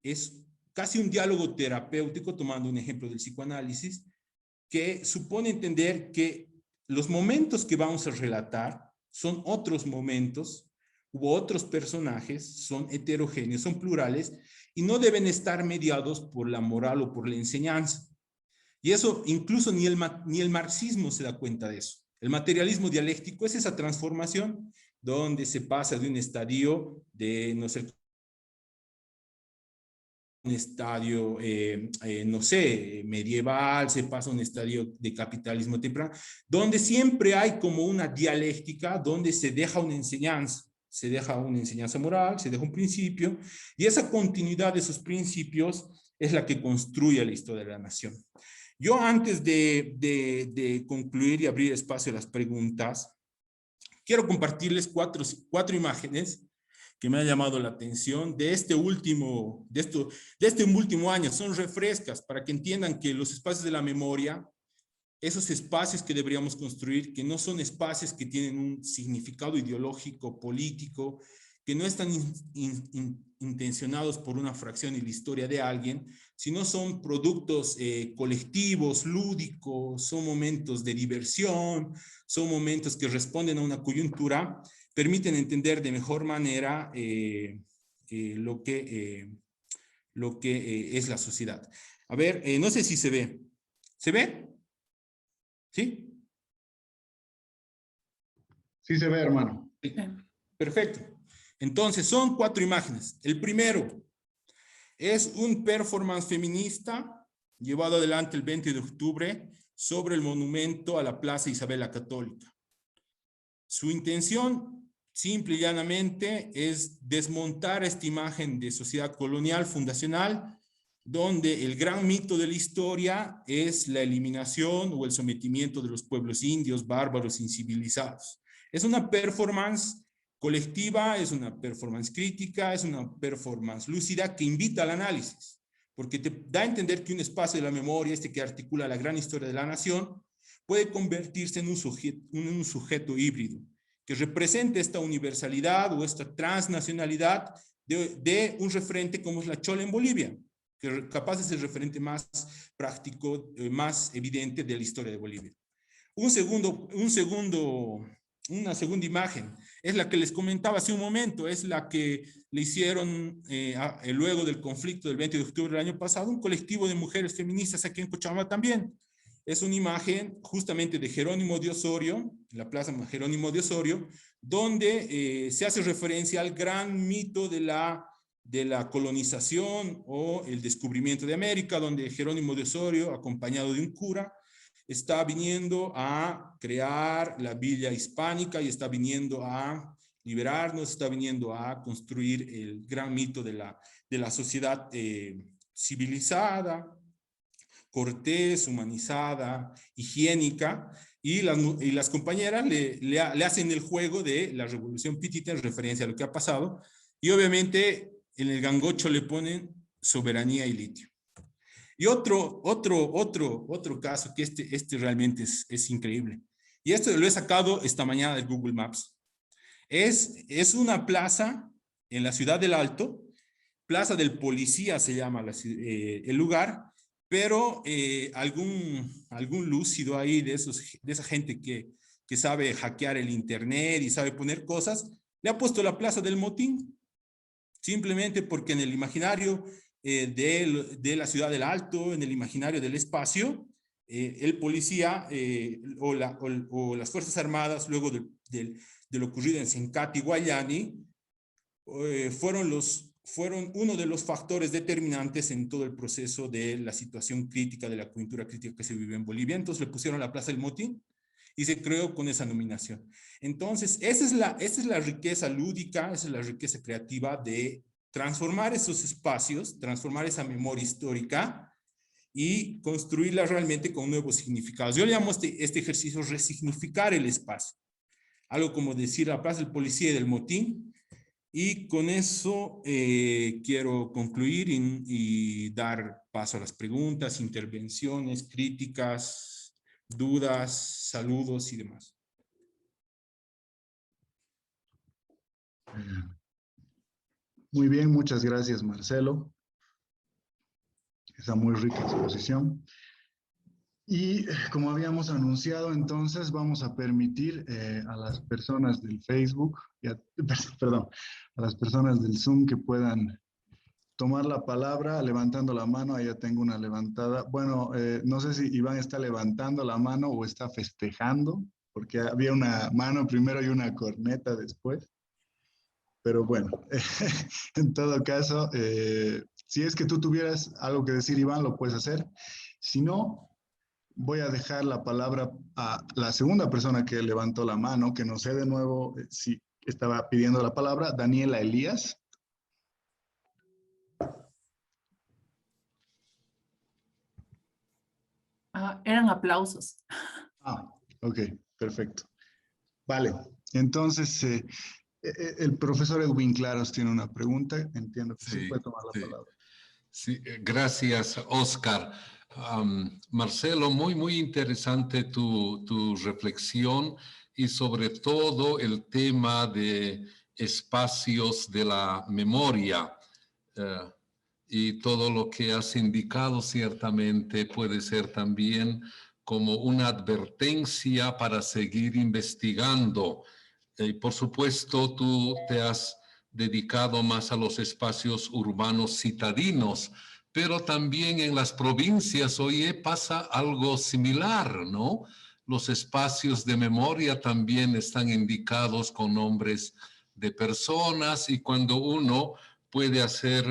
es casi un diálogo terapéutico, tomando un ejemplo del psicoanálisis, que supone entender que los momentos que vamos a relatar son otros momentos, u otros personajes, son heterogéneos, son plurales, y no deben estar mediados por la moral o por la enseñanza. Y eso incluso ni el marxismo se da cuenta de eso. El materialismo dialéctico es esa transformación donde se pasa de un estadio de, no sé, un estadio, no sé, medieval, se pasa a un estadio de capitalismo temprano, donde siempre hay como una dialéctica, donde se deja una enseñanza moral, se deja un principio, y esa continuidad de esos principios es la que construye la historia de la nación. Yo antes de concluir y abrir espacio a las preguntas, quiero compartirles cuatro imágenes que me ha llamado la atención de este último año. Son refrescas para que entiendan que los espacios de la memoria, esos espacios que deberíamos construir, que no son espacios que tienen un significado ideológico, político, que no están intencionados por una fracción en la historia de alguien, sino son productos colectivos, lúdicos, son momentos de diversión, son momentos que responden a una coyuntura, permiten entender de mejor manera lo que es la sociedad. A ver, no sé si se ve. ¿Se ve? ¿Sí? Sí se ve, hermano. Sí. Perfecto. Entonces, son cuatro imágenes. El primero es un performance feminista llevado adelante el 20 de octubre sobre el monumento a la Plaza Isabel la Católica. Su intención, simple y llanamente, es desmontar esta imagen de sociedad colonial fundacional, donde el gran mito de la historia es la eliminación o el sometimiento de los pueblos indios, bárbaros, incivilizados. Es una performance colectiva, es una performance crítica, es una performance lúcida que invita al análisis, porque te da a entender que un espacio de la memoria, que articula la gran historia de la nación, puede convertirse en un sujeto híbrido, que represente esta universalidad o esta transnacionalidad de un referente como es la Chola en Bolivia, que capaz es el referente más práctico, más evidente de la historia de Bolivia. Una segunda imagen es la que les comentaba hace un momento, es la que le hicieron luego del conflicto del 20 de octubre del año pasado, un colectivo de mujeres feministas aquí en Cochabamba también. Es una imagen justamente de Jerónimo de Osorio, en la plaza Jerónimo de Osorio, donde se hace referencia al gran mito de la colonización o el descubrimiento de América, donde Jerónimo de Osorio, acompañado de un cura, está viniendo a crear la villa hispánica y está viniendo a liberarnos, está viniendo a construir el gran mito de la sociedad civilizada, cortés, humanizada, higiénica, y las compañeras le hacen el juego de la revolución pitita en referencia a lo que ha pasado, y obviamente en el gangocho le ponen soberanía y litio. Y otro caso, que este realmente es increíble, y esto lo he sacado esta mañana de Google Maps. Es una plaza en la ciudad del Alto, Plaza del Policía se llama el lugar, pero algún lúcido ahí de esa gente que sabe hackear el internet y sabe poner cosas, le ha puesto la Plaza del Motín, simplemente porque en el imaginario de la ciudad del Alto, en el imaginario del espacio, el policía o las Fuerzas Armadas, luego de lo ocurrido en Sencati, Guayani, fueron uno de los factores determinantes en todo el proceso de la situación crítica, de la coyuntura crítica que se vive en Bolivia. Entonces le pusieron la Plaza del Motín y se creó con esa nominación. Entonces, esa es la riqueza lúdica, esa es la riqueza creativa de transformar esos espacios, transformar esa memoria histórica y construirla realmente con nuevos significados. Yo le llamo este ejercicio resignificar el espacio. Algo como decir la plaza del policía y del motín. Y con eso quiero concluir y dar paso a las preguntas, intervenciones, críticas, dudas, saludos y demás. Muy bien, muchas gracias, Marcelo. Esa muy rica exposición. Y como habíamos anunciado, entonces vamos a permitir a las personas del Facebook, perdón, a las personas del Zoom que puedan tomar la palabra levantando la mano. Ahí ya tengo una levantada. Bueno, no sé si Iván está levantando la mano o está festejando, porque había una mano primero y una corneta después. Pero bueno, en todo caso, si es que tú tuvieras algo que decir, Iván, lo puedes hacer. Si no, voy a dejar la palabra a la segunda persona que levantó la mano, que no sé de nuevo si estaba pidiendo la palabra, Daniela Elías. Eran aplausos. Ok, perfecto. Vale, entonces el profesor Edwin Claros tiene una pregunta. Entiendo que sí puede tomar la palabra. Sí, gracias, Oscar. Marcelo, muy interesante tu reflexión y sobre todo el tema de espacios de la memoria. Y todo lo que has indicado ciertamente puede ser también como una advertencia para seguir investigando. Y por supuesto, tú te has dedicado más a los espacios urbanos citadinos, pero también en las provincias, oye, pasa algo similar, ¿no? Los espacios de memoria también están indicados con nombres de personas y cuando uno puede hacer,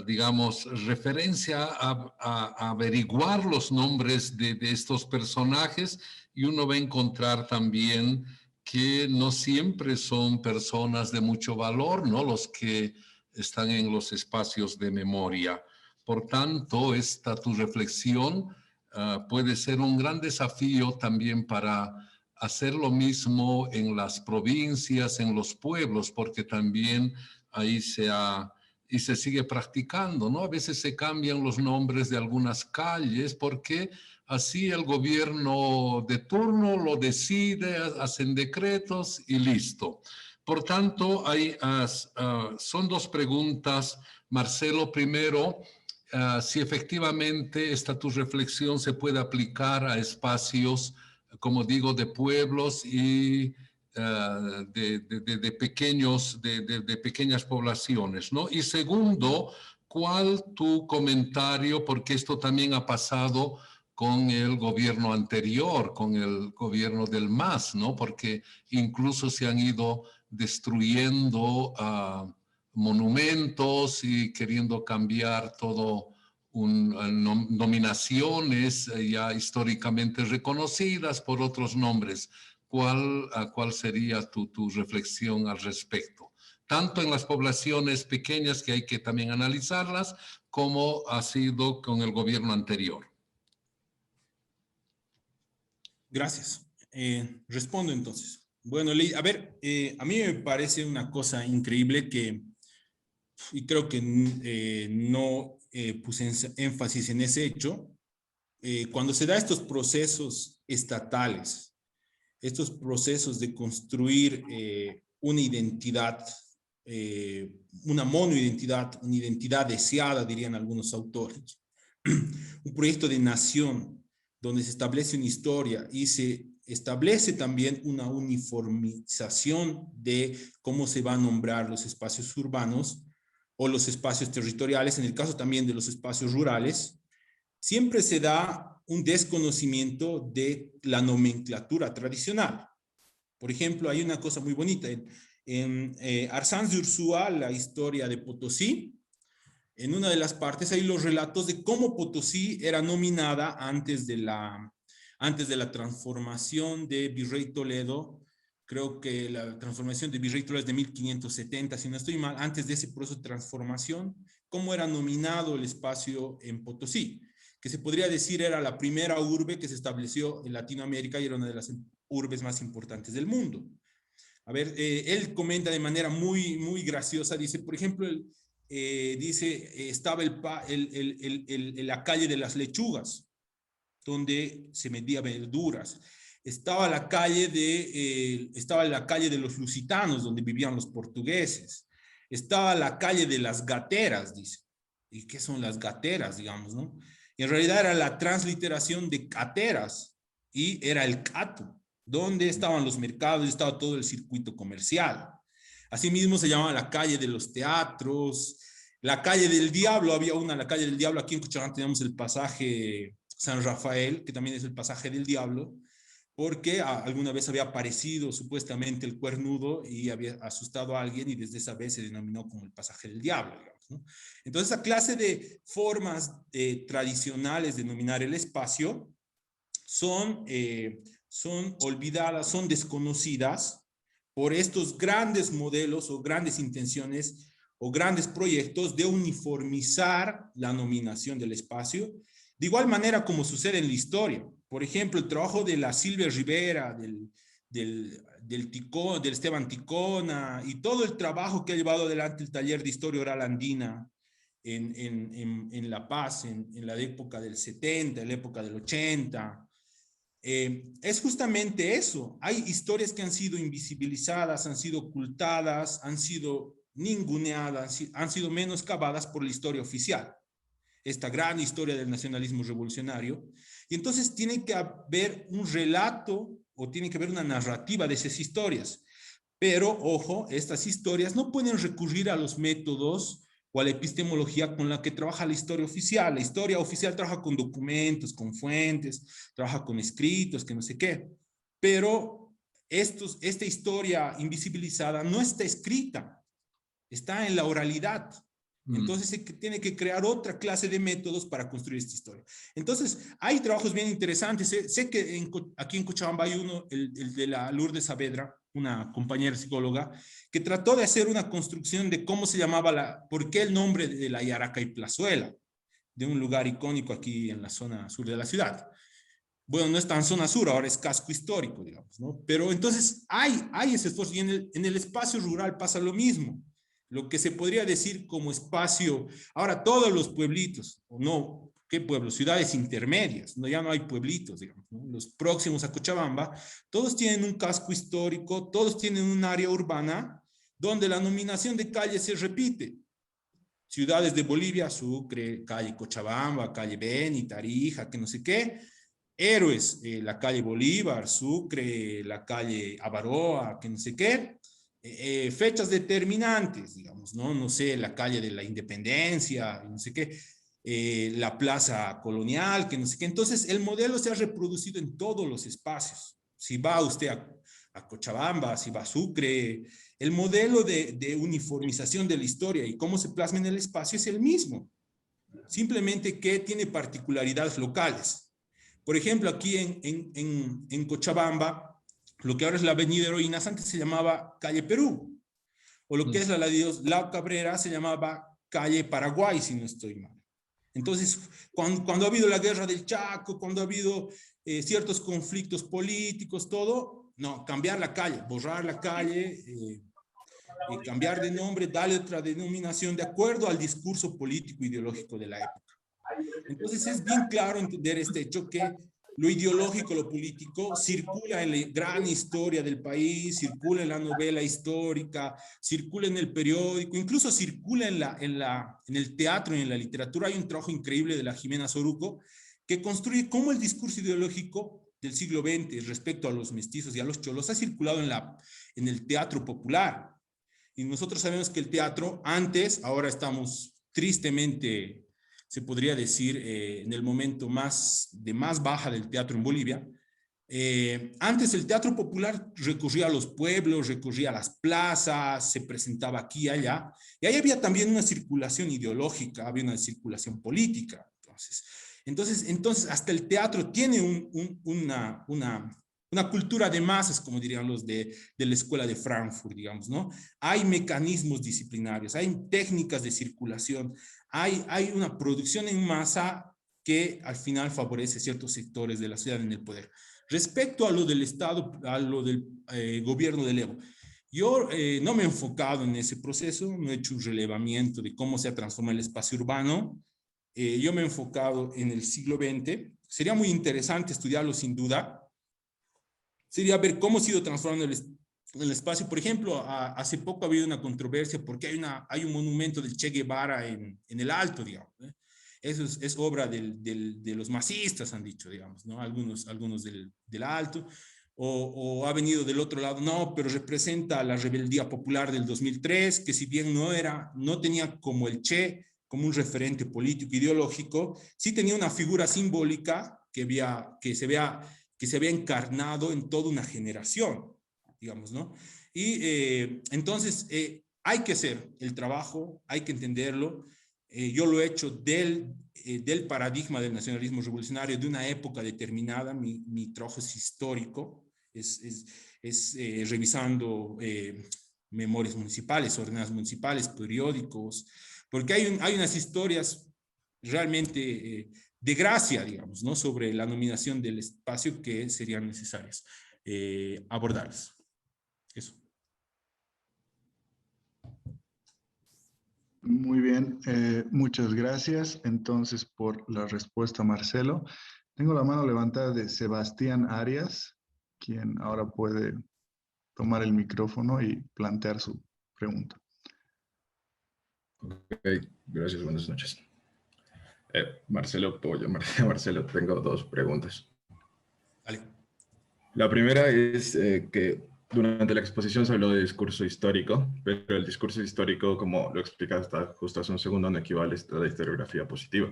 digamos, referencia a averiguar los nombres de estos personajes y uno va a encontrar también que no siempre son personas de mucho valor, ¿no? Los que están en los espacios de memoria. Por tanto, tu reflexión puede ser un gran desafío también para hacer lo mismo en las provincias, en los pueblos, porque también ahí se sigue practicando, ¿no? A veces se cambian los nombres de algunas calles porque así el gobierno de turno lo decide, hacen decretos y listo. Por tanto, son dos preguntas. Marcelo, primero, si efectivamente tu reflexión se puede aplicar a espacios, como digo, de pueblos y de pequeñas poblaciones, ¿no? Y segundo, ¿cuál tu comentario? Porque esto también ha pasado con el gobierno anterior, con el gobierno del MAS, ¿no? Porque incluso se han ido destruyendo monumentos y queriendo cambiar todo nominaciones ya históricamente reconocidas por otros nombres. ¿Cuál sería tu reflexión al respecto? Tanto en las poblaciones pequeñas que hay que también analizarlas, como ha sido con el gobierno anterior. Gracias. Respondo entonces. Bueno, a ver, a mí me parece una cosa increíble y creo que no puse énfasis en ese hecho. Cuando se da estos procesos estatales, estos procesos de construir una identidad, una monoidentidad, una identidad deseada, dirían algunos autores, un proyecto de nación donde se establece una historia y se establece también una uniformización de cómo se van a nombrar los espacios urbanos o los espacios territoriales, en el caso también de los espacios rurales, siempre se da un desconocimiento de la nomenclatura tradicional. Por ejemplo, hay una cosa muy bonita. En Arzanz de Ursúa, la historia de Potosí, en una de las partes hay los relatos de cómo Potosí era nominada antes de la transformación de Virrey Toledo Creo que la transformación de Virrey Toral es de 1570, si no estoy mal, antes de ese proceso de transformación, cómo era nominado el espacio en Potosí, que se podría decir era la primera urbe que se estableció en Latinoamérica y era una de las urbes más importantes del mundo. A ver, él comenta de manera muy graciosa, dice, por ejemplo, dice, estaba la calle de las lechugas, donde se vendía verduras. Estaba la calle de los lusitanos, donde vivían los portugueses. Estaba la calle de las gateras, dice. ¿Y qué son las gateras, digamos, no? Y en realidad era la transliteración de cateras y era el cato, donde estaban los mercados, estaba todo el circuito comercial. Asimismo se llamaba la calle de los teatros, la calle del Diablo, había una, la calle del Diablo, aquí en Cochabamba tenemos el pasaje San Rafael, que también es el pasaje del Diablo, porque alguna vez había aparecido supuestamente el cuernudo y había asustado a alguien y desde esa vez se denominó como el pasaje del diablo, digamos, ¿no? Entonces, esa clase de formas tradicionales de denominar el espacio son olvidadas, son desconocidas por estos grandes modelos o grandes intenciones o grandes proyectos de uniformizar la nominación del espacio, de igual manera como sucede en la historia. Por ejemplo, el trabajo de la Silvia Rivera, del Esteban Ticona, y todo el trabajo que ha llevado adelante el taller de historia oral andina en La Paz, en la época del 70, en la época del 80, es justamente eso. Hay historias que han sido invisibilizadas, han sido ocultadas, han sido ninguneadas, han sido menoscabadas por la historia oficial. Esta gran historia del nacionalismo revolucionario. Y entonces tiene que haber un relato o tiene que haber una narrativa de esas historias. Pero, ojo, estas historias no pueden recurrir a los métodos o a la epistemología con la que trabaja la historia oficial. La historia oficial trabaja con documentos, con fuentes, trabaja con escritos, que no sé qué. Pero esta historia invisibilizada no está escrita, está en la oralidad. Entonces se tiene que crear otra clase de métodos para construir esta historia. Entonces hay trabajos bien interesantes. Sé que aquí en Cochabamba hay uno, el de la Lourdes Saavedra, una compañera psicóloga, que trató de hacer una construcción de cómo se llamaba, por qué el nombre de la Yaracay Plazuela, de un lugar icónico aquí en la zona sur de la ciudad. Bueno, no es tan zona sur, ahora es casco histórico, digamos, ¿no? Pero entonces hay ese esfuerzo y en el espacio rural pasa lo mismo. Lo que se podría decir como espacio, ahora todos los pueblitos, o no, ¿qué pueblos? Ciudades intermedias, no, ya no hay pueblitos, digamos, ¿no? Los próximos a Cochabamba, todos tienen un casco histórico, todos tienen un área urbana donde la nominación de calles se repite. Ciudades de Bolivia, Sucre, calle Cochabamba, calle Beni, Tarija, que no sé qué. Héroes, la calle Bolívar, Sucre, la calle Avaroa, que no sé qué. Fechas determinantes, digamos, ¿no? No sé, la calle de la Independencia, no sé qué, la plaza colonial, que no sé qué. Entonces, el modelo se ha reproducido en todos los espacios. Si va usted a Cochabamba, si va a Sucre, el modelo de uniformización de la historia y cómo se plasma en el espacio es el mismo. Simplemente que tiene particularidades locales. Por ejemplo, aquí en Cochabamba, lo que ahora es la Avenida Heroínas, antes se llamaba Calle Perú, o lo que es la Ladislao Cabrera se llamaba Calle Paraguay, si no estoy mal. Entonces, cuando ha habido la guerra del Chaco, cuando ha habido ciertos conflictos políticos, todo, no, cambiar la calle, borrar la calle, cambiar de nombre, darle otra denominación de acuerdo al discurso político ideológico de la época. Entonces, es bien claro entender este hecho que lo ideológico, lo político, circula en la gran historia del país, circula en la novela histórica, circula en el periódico, incluso circula en el teatro y en la literatura. Hay un trabajo increíble de la Jimena Soruco que construye cómo el discurso ideológico del siglo XX respecto a los mestizos y a los cholos ha circulado en el teatro popular. Y nosotros sabemos que el teatro antes, ahora estamos tristemente, se podría decir, en el momento más baja del teatro en Bolivia. Antes el teatro popular recurría a los pueblos, recurría a las plazas, se presentaba aquí y allá, y ahí había también una circulación ideológica, había una circulación política. Entonces hasta el teatro tiene una cultura de masas, como dirían los de la escuela de Frankfurt, digamos, ¿no? Hay mecanismos disciplinarios, hay técnicas de circulación, hay una producción en masa que al final favorece ciertos sectores de la sociedad en el poder. Respecto a lo del Estado, a lo del gobierno del Evo, yo no me he enfocado en ese proceso, no he hecho un relevamiento de cómo se ha transformado el espacio urbano. Yo me he enfocado en el siglo XX. Sería muy interesante estudiarlo sin duda. Sería ver cómo se ha ido transformando el espacio. Por ejemplo, hace poco ha habido una controversia porque hay un monumento del Che Guevara en el Alto, digamos. Eso es obra de los masistas, han dicho, digamos, ¿no? Algunos del Alto. O ha venido del otro lado, no, pero representa la rebeldía popular del 2003, que si bien no tenía como el Che, como un referente político, ideológico, sí tenía una figura simbólica que se había encarnado en toda una generación, digamos, ¿no? Y entonces hay que hacer el trabajo, hay que entenderlo. Yo lo he hecho del paradigma del nacionalismo revolucionario de una época determinada. Mi trabajo es histórico, es revisando memorias municipales, ordenanzas municipales, periódicos, porque hay unas historias realmente de gracia, digamos, ¿no? Sobre la nominación del espacio que serían necesarias abordarlas. Eso. Muy bien, muchas gracias entonces por la respuesta, Marcelo. Tengo la mano levantada de Sebastián Arias, quien ahora puede tomar el micrófono y plantear su pregunta. Ok, gracias, buenas noches. Marcelo, puedo llamarte Marcelo, tengo dos preguntas. Vale. La primera es que durante la exposición se habló de discurso histórico, pero el discurso histórico, como lo explicaste justo hace un segundo, no equivale a la historiografía positiva.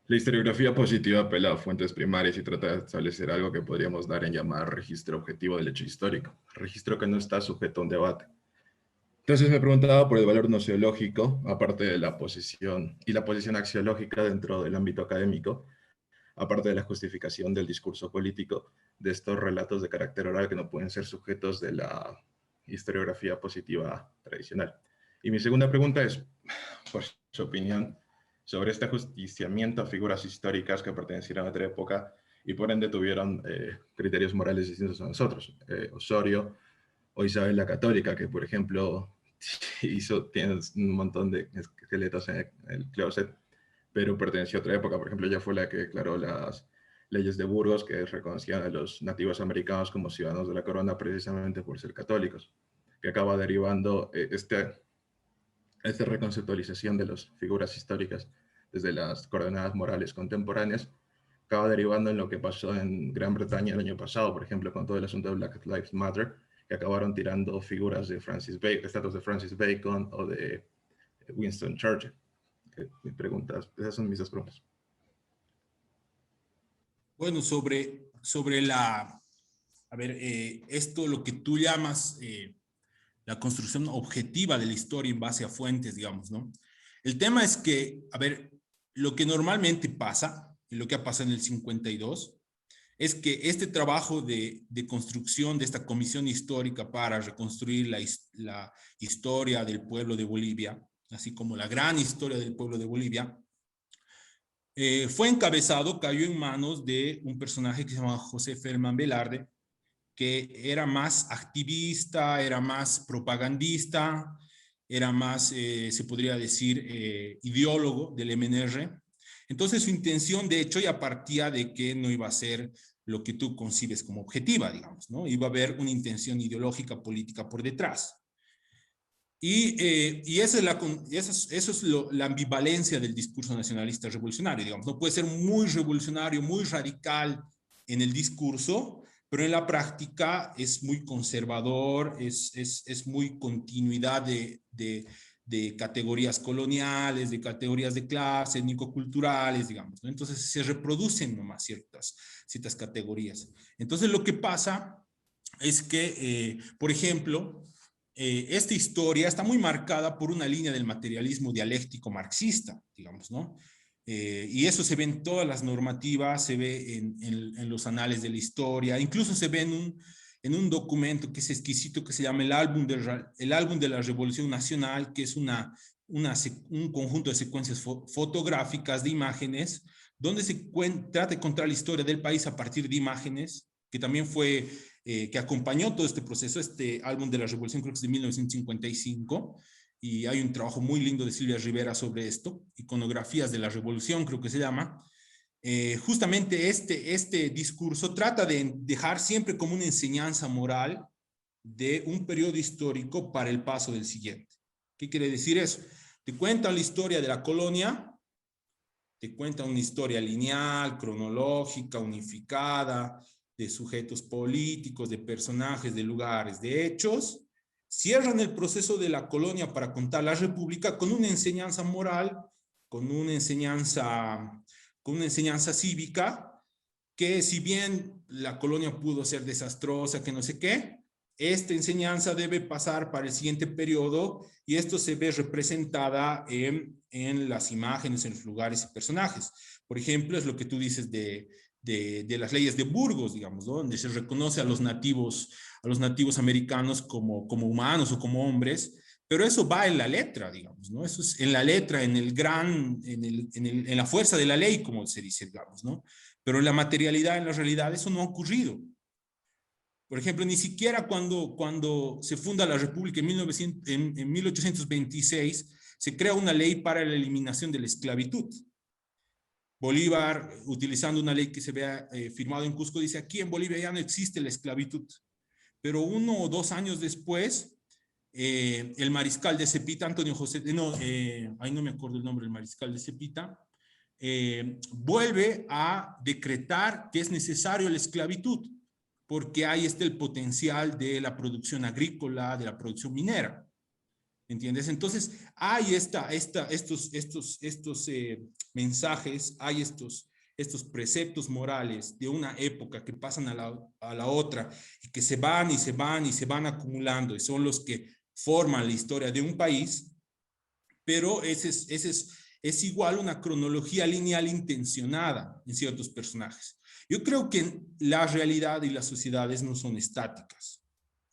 La historiografía positiva apela a fuentes primarias y trata de establecer algo que podríamos dar en llamar registro objetivo del hecho histórico, registro que no está sujeto a un debate. Entonces me preguntaba por el valor nociológico, aparte de la posición y la posición axiológica dentro del ámbito académico, aparte de la justificación del discurso político de estos relatos de carácter oral que no pueden ser sujetos de la historiografía positiva tradicional. Y mi segunda pregunta es, por su opinión, sobre este ajusticiamiento a figuras históricas que pertenecieron a otra época y por ende tuvieron criterios morales distintos a nosotros. Osorio o Isabel la Católica, que por ejemplo tiene un montón de esqueletos en el closet, pero perteneció a otra época. Por ejemplo, ella fue la que declaró las leyes de Burgos, que reconocían a los nativos americanos como ciudadanos de la corona precisamente por ser católicos, que acaba derivando esta reconceptualización de las figuras históricas desde las coordenadas morales contemporáneas, acaba derivando en lo que pasó en Gran Bretaña el año pasado, por ejemplo, con todo el asunto de Black Lives Matter, que acabaron tirando figuras de estatuas de Francis Bacon o de Winston Churchill. Esas son mis dos preguntas. Bueno, sobre esto, lo que tú llamas la construcción objetiva de la historia en base a fuentes, digamos, ¿no? El tema es que, lo que normalmente pasa, y lo que ha pasado en el 52, es que este trabajo de construcción de esta comisión histórica para reconstruir la historia del pueblo de Bolivia, así como la gran historia del pueblo de Bolivia, fue encabezado, cayó en manos de un personaje que se llama José Feldman Velarde, que era más activista, era más propagandista, era más, se podría decir, ideólogo del MNR. Entonces su intención, de hecho, ya partía de que no iba a ser lo que tú concibes como objetiva, digamos, ¿no? Iba a haber una intención ideológica, política por detrás. Y eso es la ambivalencia del discurso nacionalista revolucionario, digamos. No puede ser muy revolucionario, muy radical en el discurso, pero en la práctica es muy conservador, es muy continuidad de categorías coloniales, de categorías de clase, étnico-culturales, digamos, ¿no? Entonces se reproducen nomás ciertas categorías. Entonces lo que pasa es que, por ejemplo, esta historia está muy marcada por una línea del materialismo dialéctico marxista, digamos, ¿no? Y eso se ve en todas las normativas, se ve en los anales de la historia, incluso se ve en un documento que es exquisito, que se llama el álbum de la Revolución Nacional, que es un conjunto de secuencias fotográficas de imágenes, donde se trata de contar la historia del país a partir de imágenes, que también fue, que acompañó todo este proceso. Este álbum de la Revolución creo que es de 1955, y hay un trabajo muy lindo de Silvia Rivera sobre esto, Iconografías de la Revolución creo que se llama. Justamente este discurso trata de dejar siempre como una enseñanza moral de un periodo histórico para el paso del siguiente. ¿Qué quiere decir eso? Te cuentan la historia de la colonia, te cuentan una historia lineal, cronológica, unificada, de sujetos políticos, de personajes, de lugares, de hechos. Cierran el proceso de la colonia para contar la república con una enseñanza moral, con una enseñanza cívica, que si bien la colonia pudo ser desastrosa, que no sé qué, esta enseñanza debe pasar para el siguiente periodo, y esto se ve representada en las imágenes, en los lugares y personajes. Por ejemplo, es lo que tú dices de las leyes de Burgos, digamos, ¿no? Donde se reconoce a los nativos americanos como humanos o como hombres, pero eso va en la letra, digamos, ¿no? Eso es en la letra, en la fuerza de la ley, como se dice, digamos, ¿no? Pero en la materialidad, en la realidad, eso no ha ocurrido. Por ejemplo, ni siquiera cuando se funda la República en 1826, se crea una ley para la eliminación de la esclavitud. Bolívar, utilizando una ley que se vea firmado en Cusco, dice: aquí en Bolivia ya no existe la esclavitud. Pero 1 o 2 años después, el mariscal de Cepita, Antonio José, ahí no me acuerdo el nombre del mariscal de Cepita, vuelve a decretar que es necesario la esclavitud, porque ahí está el potencial de la producción agrícola, de la producción minera. ¿Entiendes? Entonces, hay estos mensajes, hay estos preceptos morales de una época que pasan a la otra, y que se van y se van y se van acumulando, y son los que forman la historia de un país, pero es igual una cronología lineal intencionada en ciertos personajes. Yo creo que la realidad y las sociedades no son estáticas.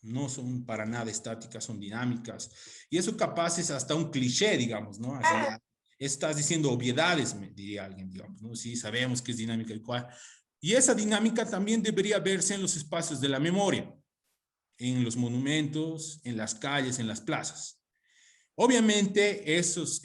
No son para nada estáticas, son dinámicas. Y eso capaz es hasta un cliché, digamos, ¿no? Así, estás diciendo obviedades, me diría alguien, digamos, ¿no? Sí, sabemos que es dinámica y cual. Y esa dinámica también debería verse en los espacios de la memoria, en los monumentos, en las calles, en las plazas. Obviamente, esos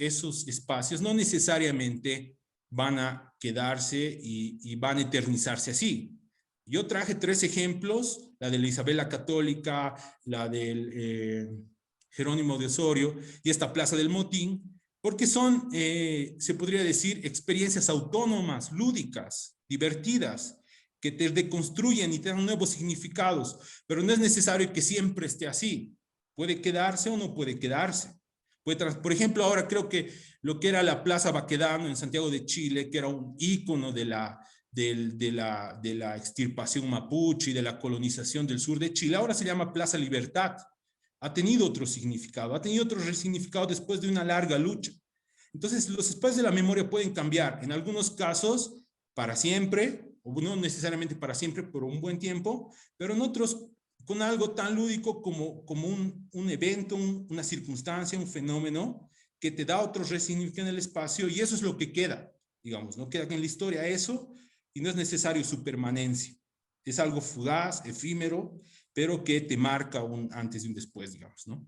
espacios no necesariamente van a quedarse y van a eternizarse así. Yo traje 3 ejemplos, la de la Isabel la Católica, la del Jerónimo de Osorio y esta Plaza del Motín, porque son, se podría decir, experiencias autónomas, lúdicas, divertidas, que te deconstruyen y te dan nuevos significados, pero no es necesario que siempre esté así. Puede quedarse o no puede quedarse. Por ejemplo, ahora creo que lo que era la Plaza Baquedano en Santiago de Chile, que era un ícono de la extirpación mapuche y de la colonización del sur de Chile, ahora se llama Plaza Libertad. Ha tenido otro significado, ha tenido otro resignificado después de una larga lucha. Entonces, los espacios de la memoria pueden cambiar, en algunos casos para siempre, o no necesariamente para siempre, por un buen tiempo, pero en otros con algo tan lúdico como un evento, una circunstancia, un fenómeno que te da otro resignificado en el espacio, y eso es lo que queda, digamos, ¿no? Queda en la historia eso, y no es necesario su permanencia. Es algo fugaz, efímero, pero que te marca un antes y un después, digamos, ¿no?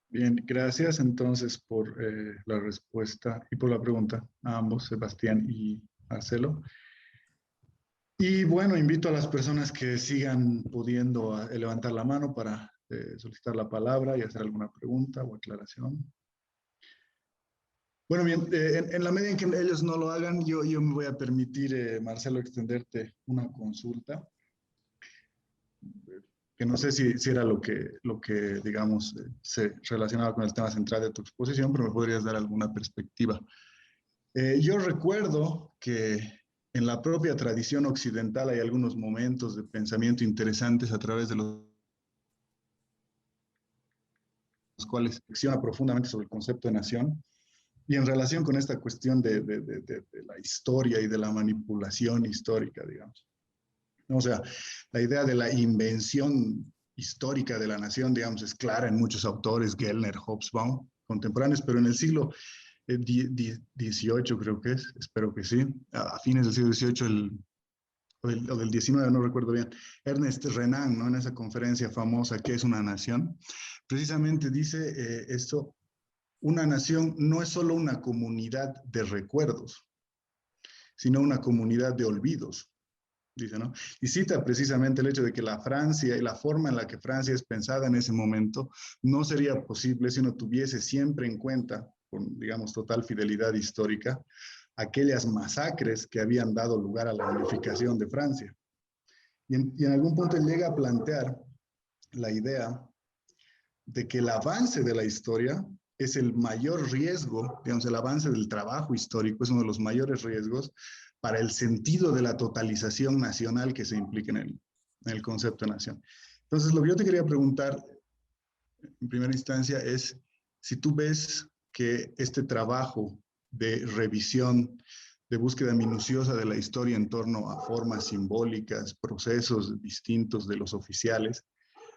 Bien, gracias entonces por la respuesta y por la pregunta a ambos, Sebastián y Marcelo. Y bueno, invito a las personas que sigan pudiendo levantar la mano para solicitar la palabra y hacer alguna pregunta o aclaración. Bueno, bien, en la medida en que ellos no lo hagan, yo me voy a permitir, Marcelo, extenderte una consulta, que no sé si era lo que digamos, se relacionaba con el tema central de tu exposición, pero me podrías dar alguna perspectiva. Yo recuerdo que en la propia tradición occidental hay algunos momentos de pensamiento interesantes a través de los cuales reflexiona profundamente sobre el concepto de nación. Y en relación con esta cuestión de la historia y de la manipulación histórica, digamos. O sea, la idea de la invención histórica de la nación, digamos, es clara en muchos autores, Gellner, Hobsbawm, contemporáneos, pero en el siglo XVIII creo que es, espero que sí, a fines del siglo XVIII, o del XIX, no recuerdo bien, Ernest Renan, ¿no? En esa conferencia famosa, ¿qué es una nación? Precisamente dice esto, una nación no es solo una comunidad de recuerdos, sino una comunidad de olvidos, dice, ¿no? Y cita precisamente el hecho de que la Francia y la forma en la que Francia es pensada en ese momento no sería posible si no tuviese siempre en cuenta, con, digamos, total fidelidad histórica, aquellas masacres que habían dado lugar a la unificación de Francia. Y en algún punto llega a plantear la idea de que el avance de la historia es el mayor riesgo, digamos, el avance del trabajo histórico es uno de los mayores riesgos para el sentido de la totalización nacional que se implica en el concepto de nación. Entonces, lo que yo te quería preguntar en primera instancia es si tú ves que este trabajo de revisión, de búsqueda minuciosa de la historia en torno a formas simbólicas, procesos distintos de los oficiales,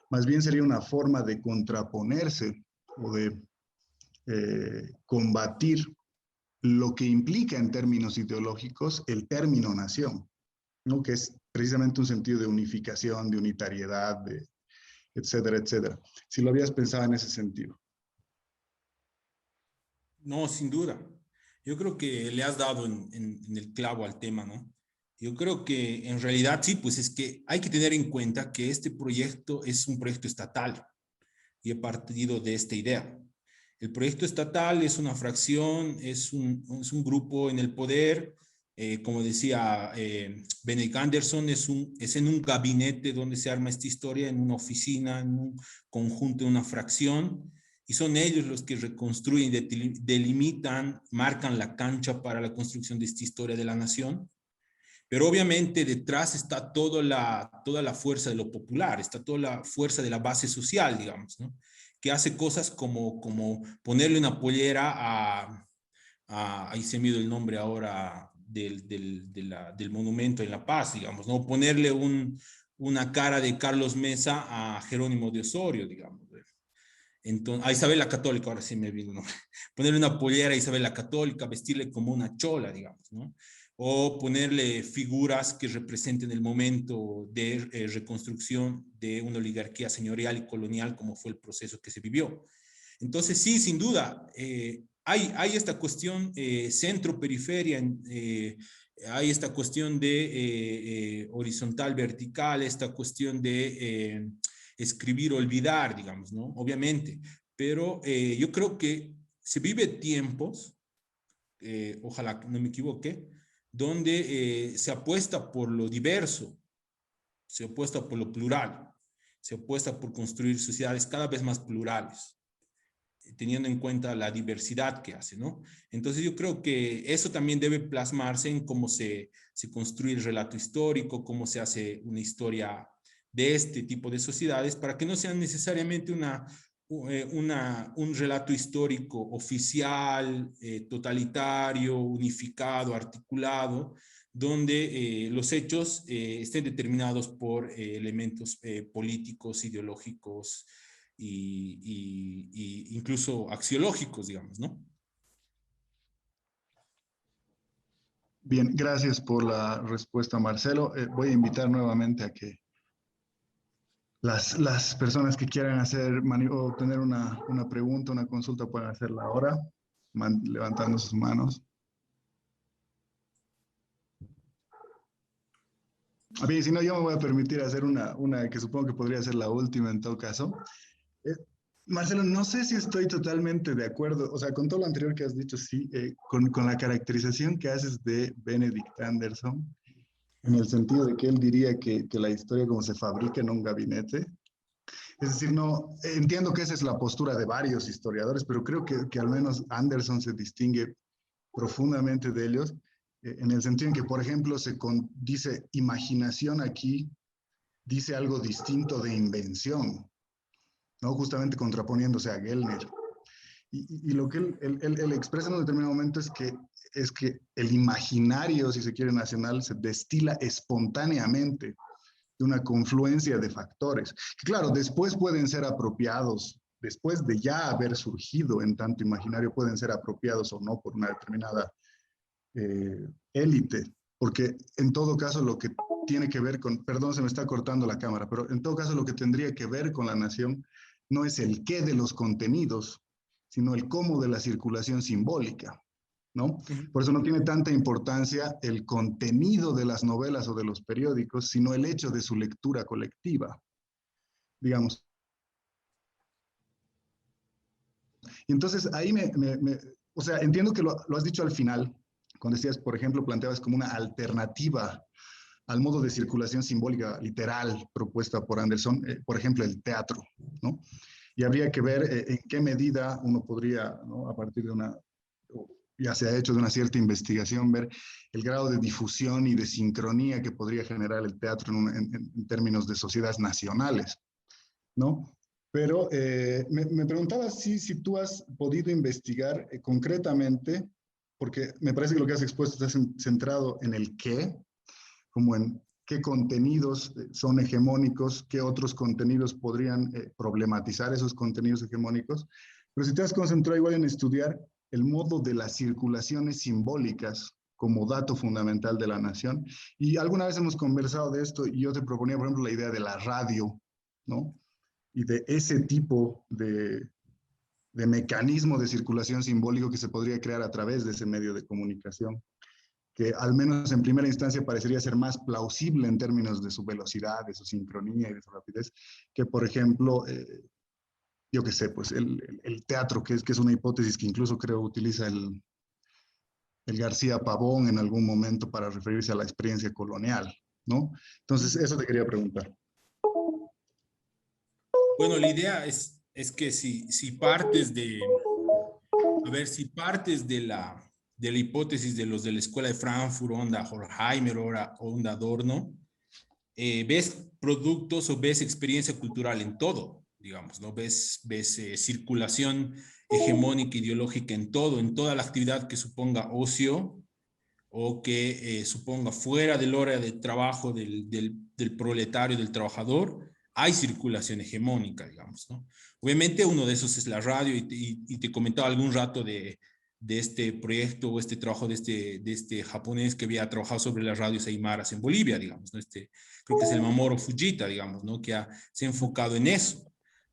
más bien sería una forma de contraponerse o de combatir lo que implica en términos ideológicos el término nación, ¿no? Que es precisamente un sentido de unificación, de unitariedad, de etcétera, etcétera. Si lo habías pensado en ese sentido. No, sin duda. Yo creo que le has dado en el clavo al tema, ¿no? Yo creo que en realidad sí, pues es que hay que tener en cuenta que este proyecto es un proyecto estatal y he partido de esta idea. El proyecto estatal es una fracción, es un grupo en el poder, como decía Benedict Anderson, es en un gabinete donde se arma esta historia, en una oficina, en un conjunto, en una fracción, y son ellos los que reconstruyen, delimitan, marcan la cancha para la construcción de esta historia de la nación. Pero obviamente detrás está toda la fuerza de lo popular, está toda la fuerza de la base social, digamos, ¿no? Que hace cosas como ponerle una pollera ahí se me dio el nombre ahora del monumento en La Paz, digamos, ¿no? Ponerle una cara de Carlos Mesa a Jerónimo de Osorio, digamos. Entonces, a Isabel la Católica, ahora sí me vino el nombre. Ponerle una pollera a Isabel la Católica, vestirle como una chola, digamos, ¿no? O ponerle figuras que representen el momento de reconstrucción de una oligarquía señorial y colonial, como fue el proceso que se vivió. Entonces, sí, sin duda, hay esta cuestión centro-periferia, hay esta cuestión de horizontal, vertical, esta cuestión de escribir, olvidar, digamos, ¿no? Obviamente, pero yo creo que se vive tiempos, ojalá no me equivoque, donde se apuesta por lo diverso, se apuesta por lo plural, se apuesta por construir sociedades cada vez más plurales, teniendo en cuenta la diversidad que hace, ¿no? Entonces yo creo que eso también debe plasmarse en cómo se construye el relato histórico, cómo se hace una historia de este tipo de sociedades, para que no sean necesariamente un relato histórico oficial, totalitario, unificado, articulado, donde los hechos estén determinados por elementos políticos, ideológicos y incluso axiológicos, digamos, ¿no? Bien, gracias por la respuesta, Marcelo. Voy a invitar nuevamente a que las personas que quieran hacer o tener una pregunta, una consulta, puedan hacerla ahora, levantando sus manos. A mí, si no, yo me voy a permitir hacer una que supongo que podría ser la última en todo caso. Marcelo, no sé si estoy totalmente de acuerdo, o sea, con todo lo anterior que has dicho, sí, con la caracterización que haces de Benedict Anderson, en el sentido de que él diría que la historia como se fabrica en un gabinete. Es decir, no, entiendo que esa es la postura de varios historiadores, pero creo que al menos Anderson se distingue profundamente de ellos, en el sentido en que, por ejemplo, dice imaginación aquí, dice algo distinto de invención. ¿no? Justamente contraponiéndose a Gellner. Y lo que él expresa en un determinado momento es que el imaginario, si se quiere, nacional, se destila espontáneamente de una confluencia de factores, que claro, después pueden ser apropiados, después de ya haber surgido en tanto imaginario, pueden ser apropiados o no por una determinada élite, porque en todo caso lo que tiene que ver con, perdón, se me está cortando la cámara, pero en todo caso lo que tendría que ver con la nación no es el qué de los contenidos, sino el cómo de la circulación simbólica, ¿no? Por eso no tiene tanta importancia el contenido de las novelas o de los periódicos, sino el hecho de su lectura colectiva, digamos. Y entonces ahí o sea, entiendo que lo has dicho al final, cuando decías, por ejemplo, planteabas como una alternativa al modo de circulación simbólica literal propuesta por Anderson, por ejemplo, el teatro, ¿no? Y habría que ver en qué medida uno podría, ¿no? A partir de una, ya se ha hecho de una cierta investigación, ver el grado de difusión y de sincronía que podría generar el teatro en términos de sociedades nacionales, ¿no? Pero me preguntaba si tú has podido investigar concretamente, porque me parece que lo que has expuesto está centrado en el qué, como en qué contenidos son hegemónicos, qué otros contenidos podrían problematizar esos contenidos hegemónicos, pero si te has concentrado igual en estudiar el modo de las circulaciones simbólicas como dato fundamental de la nación, y alguna vez hemos conversado de esto y yo te proponía, por ejemplo, la idea de la radio, ¿no? Y de ese tipo de mecanismo de circulación simbólico que se podría crear a través de ese medio de comunicación, que al menos en primera instancia parecería ser más plausible en términos de su velocidad, de su sincronía y de su rapidez, que por ejemplo, yo qué sé, pues el teatro, que es una hipótesis que incluso creo utiliza el García Pavón en algún momento para referirse a la experiencia colonial, ¿no? Entonces, eso te quería preguntar. Bueno, la idea es que si partes si partes de la hipótesis de los de la Escuela de Frankfurt, onda Horkheimer, onda Adorno, ves productos o ves experiencia cultural en todo, digamos, ¿no? Ves circulación hegemónica ideológica en todo, en toda la actividad que suponga ocio o que suponga fuera del hora de trabajo del proletario, del trabajador, hay circulación hegemónica, digamos, ¿no? Obviamente uno de esos es la radio y te comentaba algún rato de este proyecto o este trabajo de este japonés que había trabajado sobre las radios aymaras en Bolivia, digamos, ¿no? Creo que es el Mamoru Fujita, digamos, ¿no? Que se ha enfocado en eso.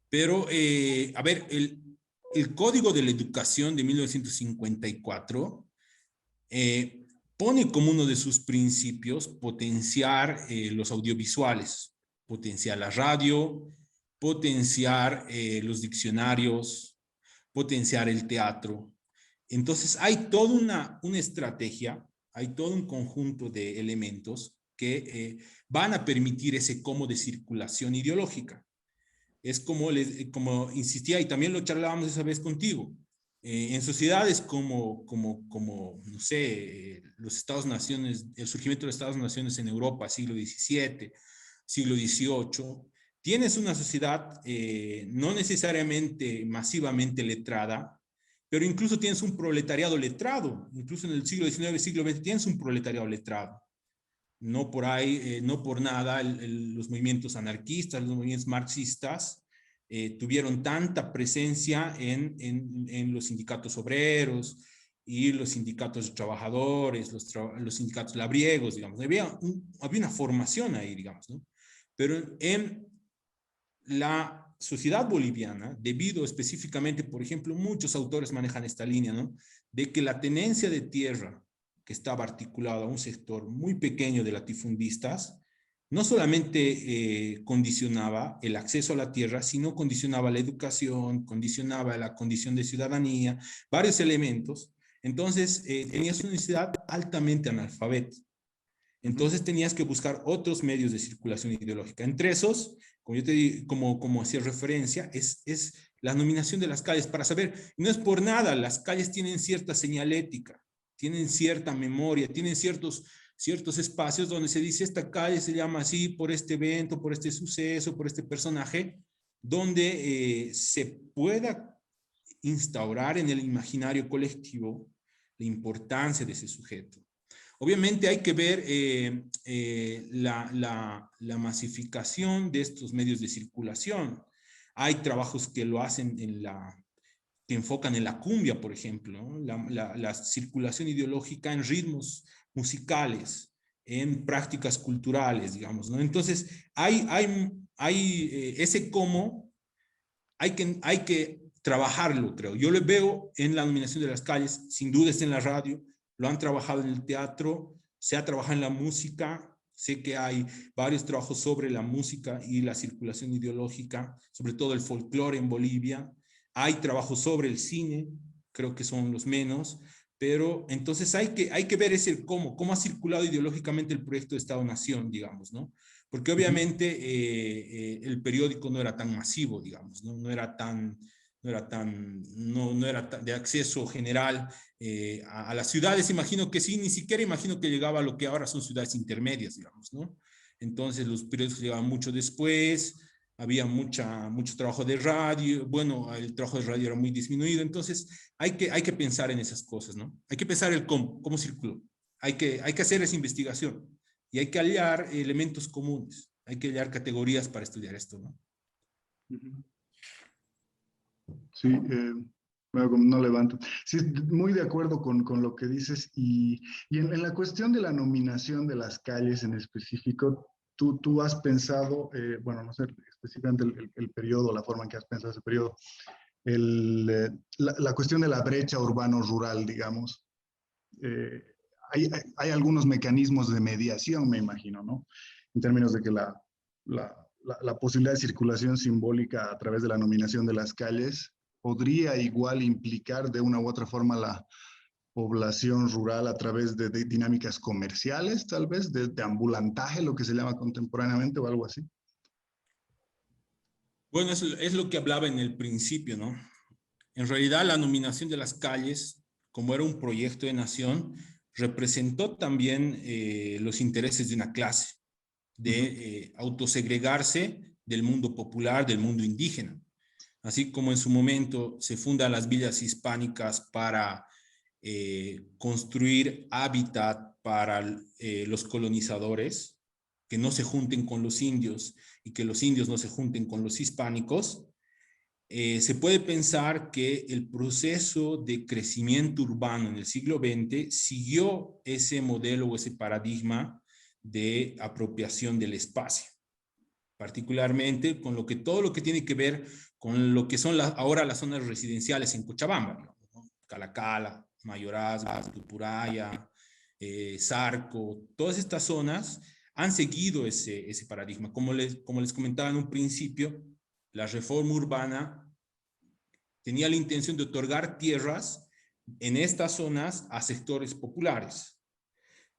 Pero, a ver, el Código de la Educación de 1954 pone como uno de sus principios potenciar los audiovisuales, potenciar la radio, potenciar los diccionarios, potenciar el teatro. Entonces hay toda una estrategia, hay todo un conjunto de elementos que van a permitir ese cómo de circulación ideológica. Es como insistía, y también lo charlábamos esa vez contigo, en sociedades como no sé, los Estados-naciones, el surgimiento de los Estados-naciones en Europa, siglo XVII, siglo XVIII, tienes una sociedad no necesariamente masivamente letrada, pero incluso tienes un proletariado letrado, incluso en el siglo XIX, siglo XX, tienes un proletariado letrado. No por ahí, no por nada, los movimientos anarquistas, los movimientos marxistas tuvieron tanta presencia en los sindicatos obreros y los sindicatos de trabajadores, los sindicatos labriegos, digamos. Había una formación ahí, digamos, ¿no? Pero en la sociedad boliviana, debido específicamente, por ejemplo, muchos autores manejan esta línea, ¿no? De que la tenencia de tierra que estaba articulada a un sector muy pequeño de latifundistas, no solamente condicionaba el acceso a la tierra, sino condicionaba la educación, condicionaba la condición de ciudadanía, varios elementos. Entonces, tenías una sociedad altamente analfabeta. Entonces tenías que buscar otros medios de circulación ideológica. Entre esos, como hacía referencia, es la nominación de las calles para saber, no es por nada, las calles tienen cierta señalética, tienen cierta memoria, tienen ciertos espacios donde se dice esta calle se llama así por este evento, por este suceso, por este personaje, donde se pueda instaurar en el imaginario colectivo la importancia de ese sujeto. Obviamente hay que ver la masificación de estos medios de circulación. Hay trabajos que lo hacen que enfocan en la cumbia, por ejemplo, ¿no? La circulación ideológica en ritmos musicales, en prácticas culturales, digamos, ¿no? Entonces, hay ese cómo, hay que trabajarlo, creo. Yo lo veo en la nominación de las calles, sin duda está en la radio, lo han trabajado en el teatro, se ha trabajado en la música, sé que hay varios trabajos sobre la música y la circulación ideológica, sobre todo el folclore en Bolivia. Hay trabajos sobre el cine, creo que son los menos, pero entonces hay que ver ese cómo ha circulado ideológicamente el proyecto de Estado-Nación, digamos, ¿no? Porque obviamente el periódico no era tan masivo, digamos, ¿no? No era de acceso general a las ciudades, imagino que sí, ni siquiera imagino que llegaba a lo que ahora son ciudades intermedias, digamos, ¿no? Entonces los periódicos llegaban mucho después, había mucho trabajo de radio, bueno, el trabajo de radio era muy disminuido, entonces hay que pensar en esas cosas, ¿no? Hay que pensar el cómo circuló, hay que hacer esa investigación y hay que hallar elementos comunes, hay que hallar categorías para estudiar esto, ¿no? Sí, bueno, no levanto. Sí, muy de acuerdo con lo que dices y en la cuestión de la nominación de las calles en específico, tú has pensado, bueno, no sé específicamente el periodo, la forma en que has pensado ese periodo, la cuestión de la brecha urbano-rural, digamos. Hay algunos mecanismos de mediación, me imagino, ¿no? En términos de que la posibilidad de circulación simbólica a través de la nominación de las calles podría igual implicar de una u otra forma la población rural a través de dinámicas comerciales, tal vez, de ambulantaje, lo que se llama contemporáneamente o algo así. Bueno, es lo que hablaba en el principio, ¿no? En realidad, la nominación de las calles, como era un proyecto de nación, representó también los intereses de una clase, de autosegregarse del mundo popular, del mundo indígena. Así como en su momento se fundan las villas hispánicas para construir hábitat para los colonizadores, que no se junten con los indios y que los indios no se junten con los hispánicos, se puede pensar que el proceso de crecimiento urbano en el siglo XX siguió ese modelo o ese paradigma de apropiación del espacio, particularmente con todo lo que tiene que ver con lo que son ahora las zonas residenciales en Cochabamba, ¿no? Calacala, Mayorazgo, Tupuraya, Zarco, todas estas zonas han seguido ese paradigma. Como les comentaba en un principio, la reforma urbana tenía la intención de otorgar tierras en estas zonas a sectores populares,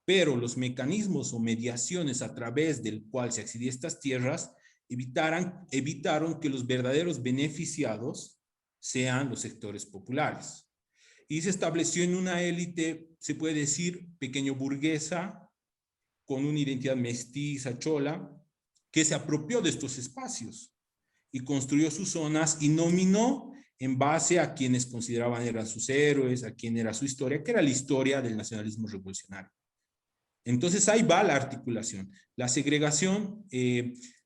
pero los mecanismos o mediaciones a través del cual se accedía a estas tierras evitaron que los verdaderos beneficiados sean los sectores populares. Y se estableció en una élite, se puede decir, pequeño burguesa, con una identidad mestiza, chola, que se apropió de estos espacios y construyó sus zonas y nominó en base a quienes consideraban eran sus héroes, a quien era su historia, que era la historia del nacionalismo revolucionario. Entonces ahí va la articulación. La segregación,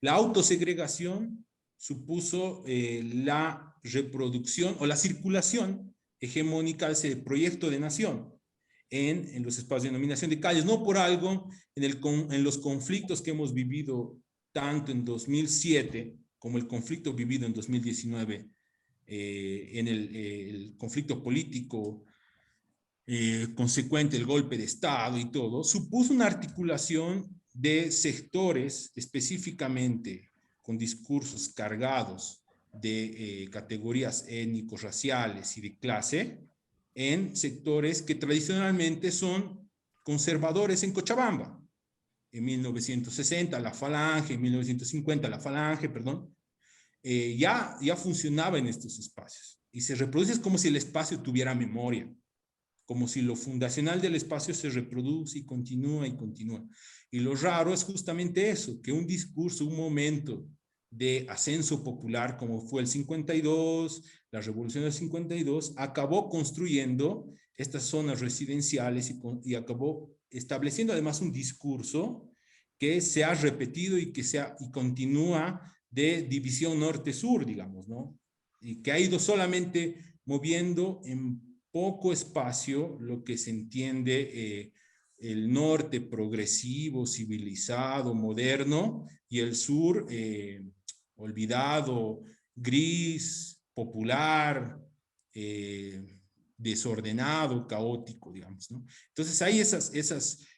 la autosegregación supuso la reproducción o la circulación hegemónica de ese proyecto de nación en los espacios de nominación de calles. No por algo, en los conflictos que hemos vivido tanto en 2007 como el conflicto vivido en 2019, en el conflicto político consecuente, el golpe de Estado y todo, supuso una articulación de sectores específicamente con discursos cargados de categorías étnicos, raciales y de clase, en sectores que tradicionalmente son conservadores en Cochabamba. En 1960 la Falange, en 1950 la Falange, perdón, ya funcionaba en estos espacios. Y se reproduce como si el espacio tuviera memoria, como si lo fundacional del espacio se reproduce y continúa y continúa. Y lo raro es justamente eso, que un discurso, un momento de ascenso popular, como fue el 52, la revolución del 52, acabó construyendo estas zonas residenciales y acabó estableciendo además un discurso que se ha repetido y continúa de división norte-sur, digamos, ¿no? Y que ha ido solamente moviendo en poco espacio lo que se entiende el norte progresivo, civilizado, moderno, y el sur olvidado, gris, popular, desordenado, caótico, digamos, ¿no? Entonces hay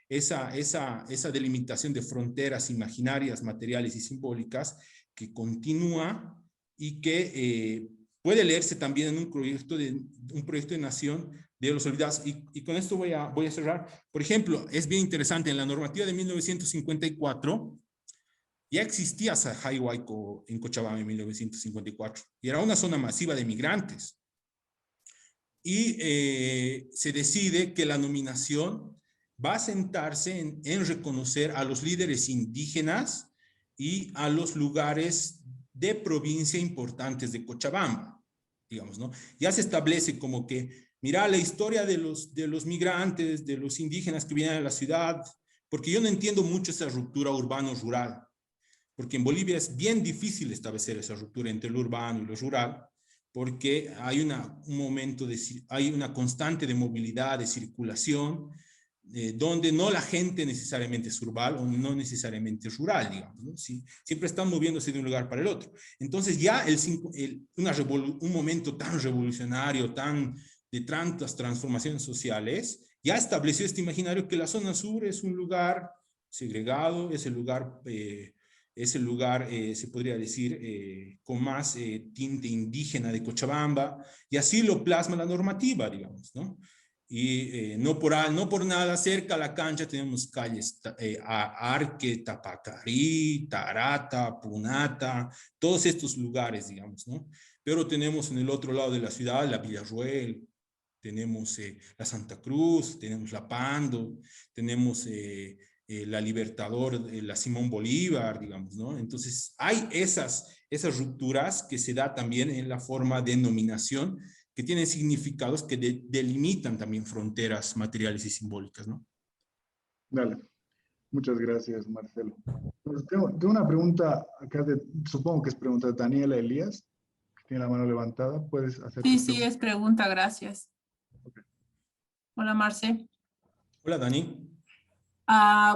esa delimitación de fronteras imaginarias, materiales y simbólicas que continúa y que puede leerse también en un proyecto de nación de los olvidados. Y con esto voy a cerrar. Por ejemplo, es bien interesante, en la normativa de 1954 ya existía Sajay-Huayco en Cochabamba en 1954 y era una zona masiva de migrantes. Y se decide que la nominación va a sentarse en reconocer a los líderes indígenas y a los lugares de provincia importantes de Cochabamba, digamos, ¿no? Ya se establece como que, mira, la historia de los migrantes, de los indígenas que vienen a la ciudad, porque yo no entiendo mucho esa ruptura urbano-rural, porque en Bolivia es bien difícil establecer esa ruptura entre lo urbano y lo rural, porque hay hay una constante de movilidad, de circulación, donde no la gente necesariamente es urbana o no necesariamente es rural, digamos, ¿no? Sí, siempre están moviéndose de un lugar para el otro. Entonces ya un momento tan revolucionario, de tantas transformaciones sociales, ya estableció este imaginario que la zona sur es un lugar segregado, es el lugar se podría decir, con más tinte indígena de Cochabamba, y así lo plasma la normativa, digamos, ¿no? Y no por nada, cerca a la cancha tenemos calles Arque, Tapacarí, Tarata, Punata, todos estos lugares, digamos, ¿no? Pero tenemos en el otro lado de la ciudad la Villarruel, tenemos la Santa Cruz, tenemos la Pando, tenemos la Libertador, la Simón Bolívar, digamos, ¿no? Entonces, hay esas rupturas que se da también en la forma de nominación, que tienen significados que delimitan también fronteras materiales y simbólicas, ¿no? Dale. Muchas gracias, Marcelo. Pues tengo una pregunta acá, supongo que es pregunta de Daniela Elías, que tiene la mano levantada. ¿Puedes hacer tu Sí, pregunta? es pregunta, gracias. Okay. Hola, Marce. Hola, Dani.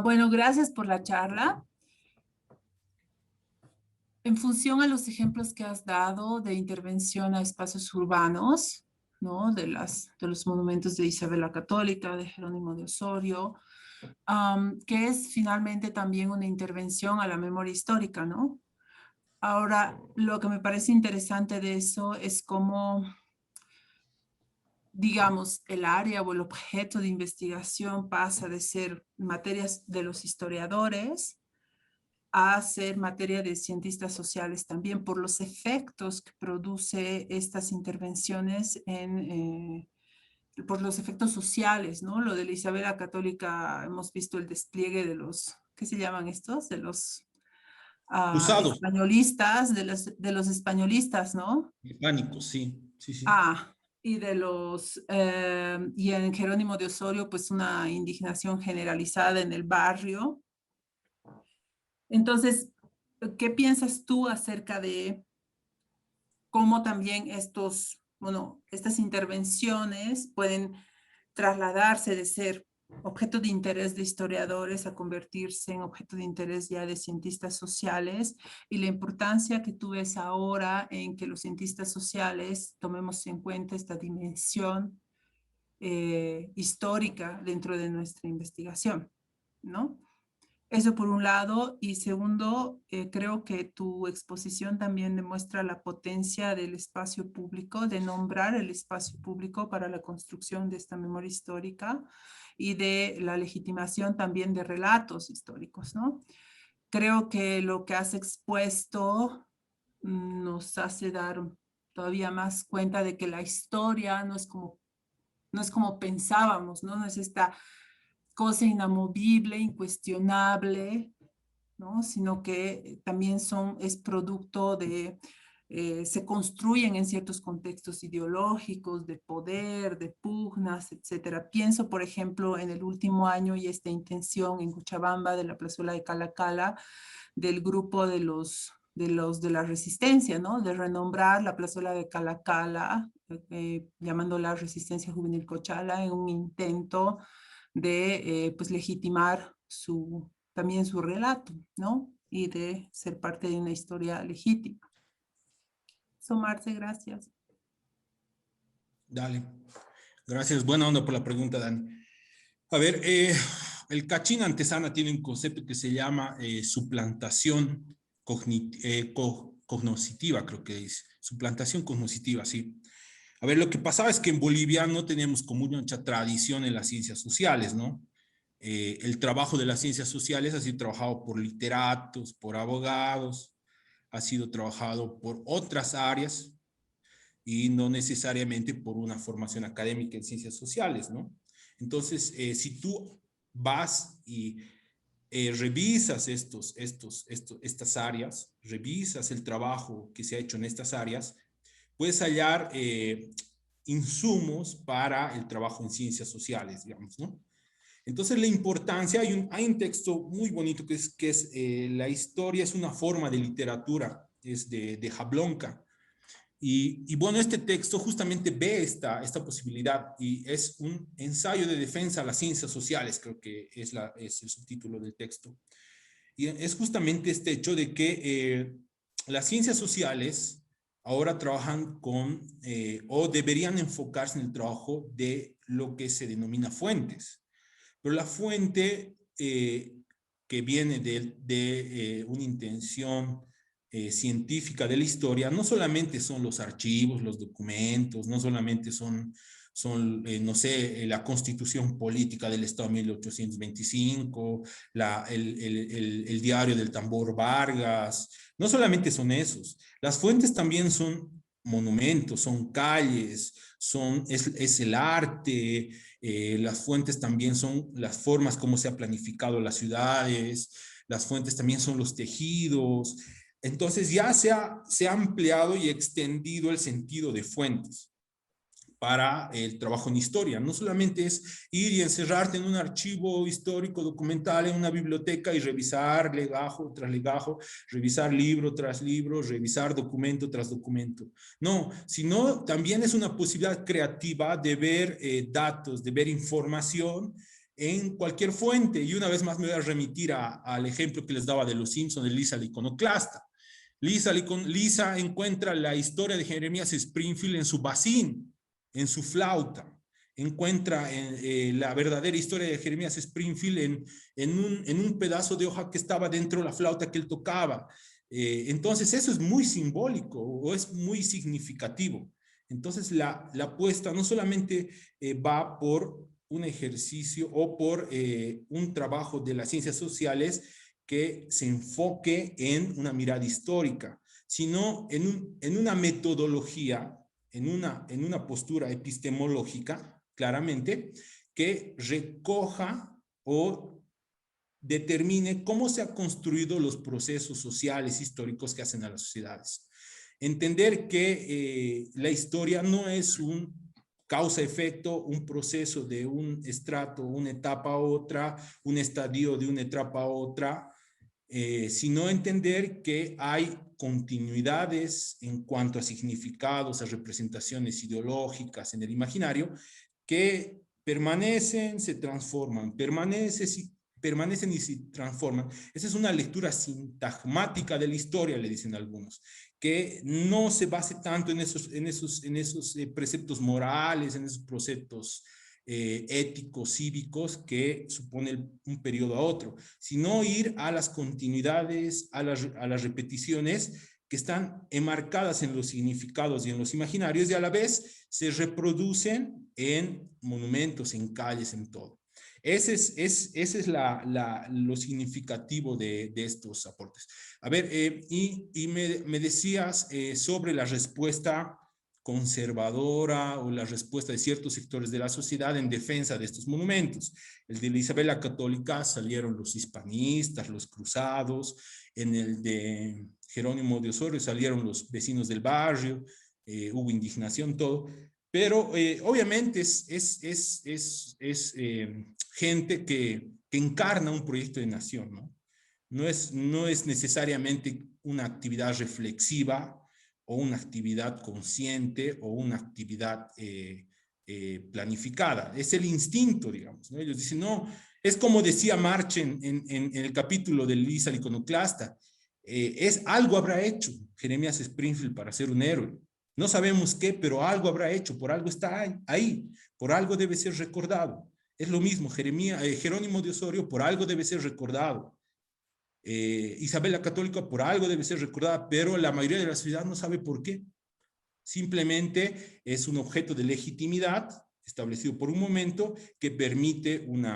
Bueno, gracias por la charla. En función a los ejemplos que has dado de intervención a espacios urbanos, ¿no? De los monumentos de Isabel la Católica, de Jerónimo de Osorio, que es finalmente también una intervención a la memoria histórica, ¿no? Ahora, lo que me parece interesante de eso es cómo, digamos, el área o el objeto de investigación pasa de ser materias de los historiadores a ser materia de cientistas sociales también por los efectos que produce estas intervenciones por los efectos sociales, ¿no? Lo de la Isabel la Católica, hemos visto el despliegue de los, ¿qué se llaman estos? De los Cruzados. españolistas, de los españolistas, ¿no? Hispánicos, sí, sí, sí. Y y en Jerónimo de Osorio, pues una indignación generalizada en el barrio. Entonces, ¿qué piensas tú acerca de cómo también estas intervenciones pueden trasladarse de ser objeto de interés de historiadores a convertirse en objeto de interés ya de cientistas sociales, y la importancia que tú ves ahora en que los cientistas sociales tomemos en cuenta esta dimensión histórica dentro de nuestra investigación, ¿no? Eso por un lado. Y segundo, creo que tu exposición también demuestra la potencia del espacio público, de nombrar el espacio público para la construcción de esta memoria histórica y de la legitimación también de relatos históricos, ¿no? Creo que lo que has expuesto nos hace dar todavía más cuenta de que la historia no es como pensábamos, ¿no? No es esta cosa inamovible, incuestionable, ¿no? Sino que también es producto de, se construyen en ciertos contextos ideológicos, de poder, de pugnas, etcétera. Pienso, por ejemplo, en el último año y esta intención en Cochabamba de la plazuela de Cala Cala, del grupo de la resistencia, ¿no? De renombrar la plazuela de Cala Cala, llamándola Resistencia Juvenil Cochala, en un intento de pues legitimar también su relato, ¿no? Y de ser parte de una historia legítima. Marce, gracias. Dale. Gracias. Buena onda por la pregunta, Dani. A ver, el Kachin Antesana tiene un concepto que se llama suplantación cognoscitiva, creo que dice. Suplantación cognoscitiva, sí. A ver, lo que pasaba es que en Bolivia no teníamos como mucha tradición en las ciencias sociales, ¿no? El trabajo de las ciencias sociales ha sido trabajado por literatos, por abogados, ha sido trabajado por otras áreas y no necesariamente por una formación académica en ciencias sociales, ¿no? Entonces, si tú vas y revisas estas áreas, revisas el trabajo que se ha hecho en estas áreas, puedes hallar insumos para el trabajo en ciencias sociales, digamos, ¿no? Entonces, la importancia, hay un texto muy bonito que es la historia es una forma de literatura, es de Jablonka. Y bueno, este texto justamente ve esta posibilidad y es un ensayo de defensa a las ciencias sociales, creo que es el subtítulo del texto. Y es justamente este hecho de que las ciencias sociales ahora trabajan o deberían enfocarse en el trabajo de lo que se denomina fuentes. Pero la fuente que viene de una intención científica de la historia, no solamente son los archivos, los documentos, no solamente son no sé, la constitución política del Estado de 1825, el diario del Tambor Vargas, no solamente son esos. Las fuentes también son monumentos, son calles, es el arte, las fuentes también son las formas como se ha planificado las ciudades, las fuentes también son los tejidos. Entonces ya se ha ampliado y extendido el sentido de fuentes para el trabajo en historia. No solamente es ir y encerrarte en un archivo histórico documental en una biblioteca y revisar legajo tras legajo, revisar libro tras libro, revisar documento tras documento. No, sino también es una posibilidad creativa de ver datos, de ver información en cualquier fuente. Y una vez más me voy a remitir al ejemplo que les daba de los Simpsons, de Lisa la iconoclasta. Lisa encuentra la historia de Jeremías Springfield en su bacín, en su flauta. Encuentra la verdadera historia de Jeremías Springfield en un pedazo de hoja que estaba dentro de la flauta que él tocaba. Entonces eso es muy simbólico o es muy significativo. Entonces la apuesta no solamente va por un ejercicio o por un trabajo de las ciencias sociales que se enfoque en una mirada histórica, sino en una metodología, en una postura epistemológica, claramente, que recoja o determine cómo se han construido los procesos sociales históricos que hacen a las sociedades. Entender que la historia no es un causa-efecto, un proceso de un estrato, una etapa a otra, un estadio de una etapa a otra, sino entender que hay continuidades en cuanto a significados, a representaciones ideológicas en el imaginario que permanecen, se transforman, permanecen y se transforman. Esa es una lectura sintagmática de la historia, le dicen algunos, que no se base tanto en esos preceptos morales, en esos preceptos éticos, cívicos, que supone un periodo a otro, sino ir a las continuidades, a las repeticiones que están enmarcadas en los significados y en los imaginarios y a la vez se reproducen en monumentos, en calles, en todo. Ese es lo significativo de estos aportes. A ver, y me decías sobre la respuesta conservadora o la respuesta de ciertos sectores de la sociedad en defensa de estos monumentos. El de la Isabel la Católica salieron los hispanistas, los cruzados, en el de Jerónimo de Osorio salieron los vecinos del barrio, hubo indignación, todo, pero obviamente es gente que encarna un proyecto de nación, ¿no? No es necesariamente una actividad reflexiva o una actividad consciente o una actividad planificada. Es el instinto, digamos, ¿no? Ellos dicen, no, es como decía Marx en el capítulo del Lisa el iconoclasta, algo habrá hecho Jeremías Springfield para ser un héroe. No sabemos qué, pero algo habrá hecho, por algo está ahí, por algo debe ser recordado. Es lo mismo, Jerónimo de Osorio por algo debe ser recordado. Isabel la Católica por algo debe ser recordada, pero la mayoría de la sociedad no sabe por qué. Simplemente es un objeto de legitimidad establecido por un momento que permite un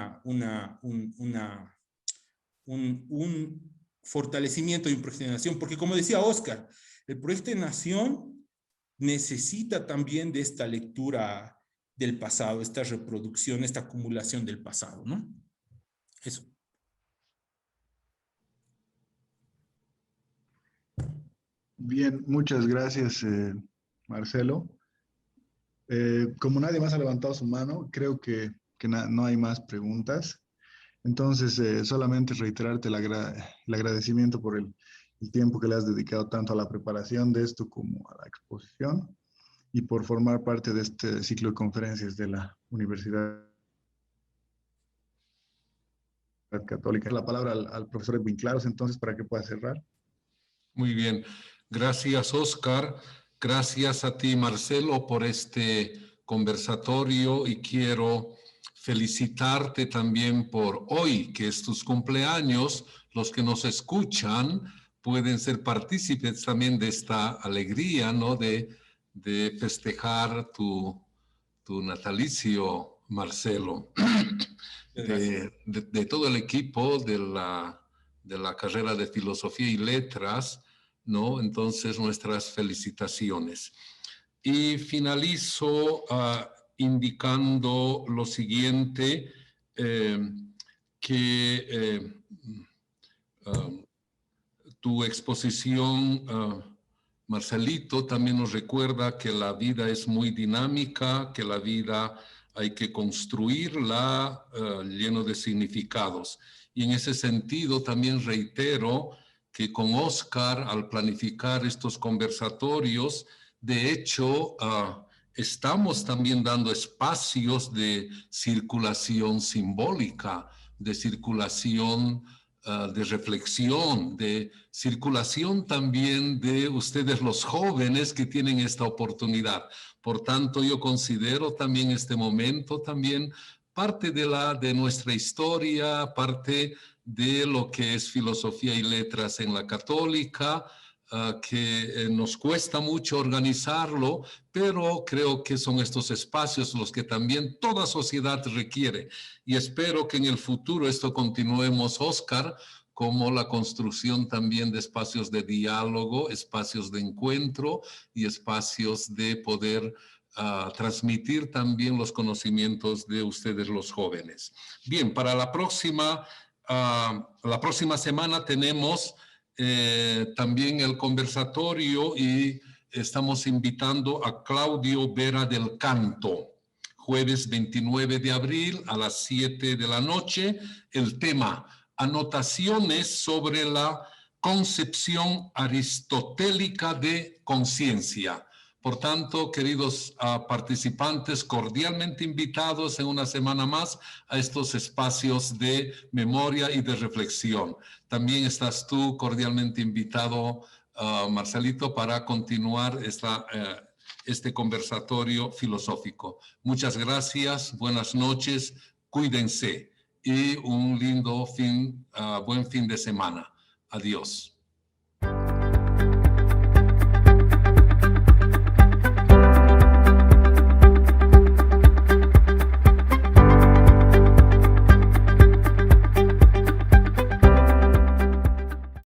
fortalecimiento y una proyecto de nación, porque como decía Oscar, el proyecto de nación necesita también de esta lectura del pasado, esta reproducción, esta acumulación del pasado, ¿no? Eso. Bien, muchas gracias, Marcelo. Como nadie más ha levantado su mano, creo que no hay más preguntas. Entonces, solamente reiterarte el agradecimiento por el tiempo que le has dedicado tanto a la preparación de esto como a la exposición y por formar parte de este ciclo de conferencias de la Universidad Católica. La palabra al profesor Edwin Claros, entonces, para que pueda cerrar. Muy bien. Gracias, Oscar. Gracias a ti, Marcelo, por este conversatorio y quiero felicitarte también por hoy, que es tus cumpleaños. Los que nos escuchan pueden ser partícipes también de esta alegría, ¿no? De festejar tu natalicio, Marcelo. De todo el equipo de la carrera de Filosofía y Letras, ¿no? Entonces, nuestras felicitaciones. Y finalizo indicando lo siguiente, que tu exposición, Marcelito, también nos recuerda que la vida es muy dinámica, que la vida hay que construirla lleno de significados. Y en ese sentido también reitero que con Oscar, al planificar estos conversatorios, de hecho, estamos también dando espacios de circulación simbólica, de circulación de reflexión, de circulación también de ustedes los jóvenes que tienen esta oportunidad. Por tanto, yo considero también este momento también parte de nuestra historia, parte de lo que es filosofía y letras en la Católica, que nos cuesta mucho organizarlo, pero creo que son estos espacios los que también toda sociedad requiere. Y espero que en el futuro esto continuemos, Oscar, como la construcción también de espacios de diálogo, espacios de encuentro y espacios de poder transmitir también los conocimientos de ustedes los jóvenes. Bien, para la próxima semana tenemos también el conversatorio y estamos invitando a Claudio Vera del Canto, jueves 29 de abril a las 7 de la noche, el tema, anotaciones sobre la concepción aristotélica de conciencia. Por tanto, queridos participantes, cordialmente invitados en una semana más a estos espacios de memoria y de reflexión. También estás tú cordialmente invitado, Marcelito, para continuar este conversatorio filosófico. Muchas gracias, buenas noches, cuídense y un lindo buen fin de semana. Adiós.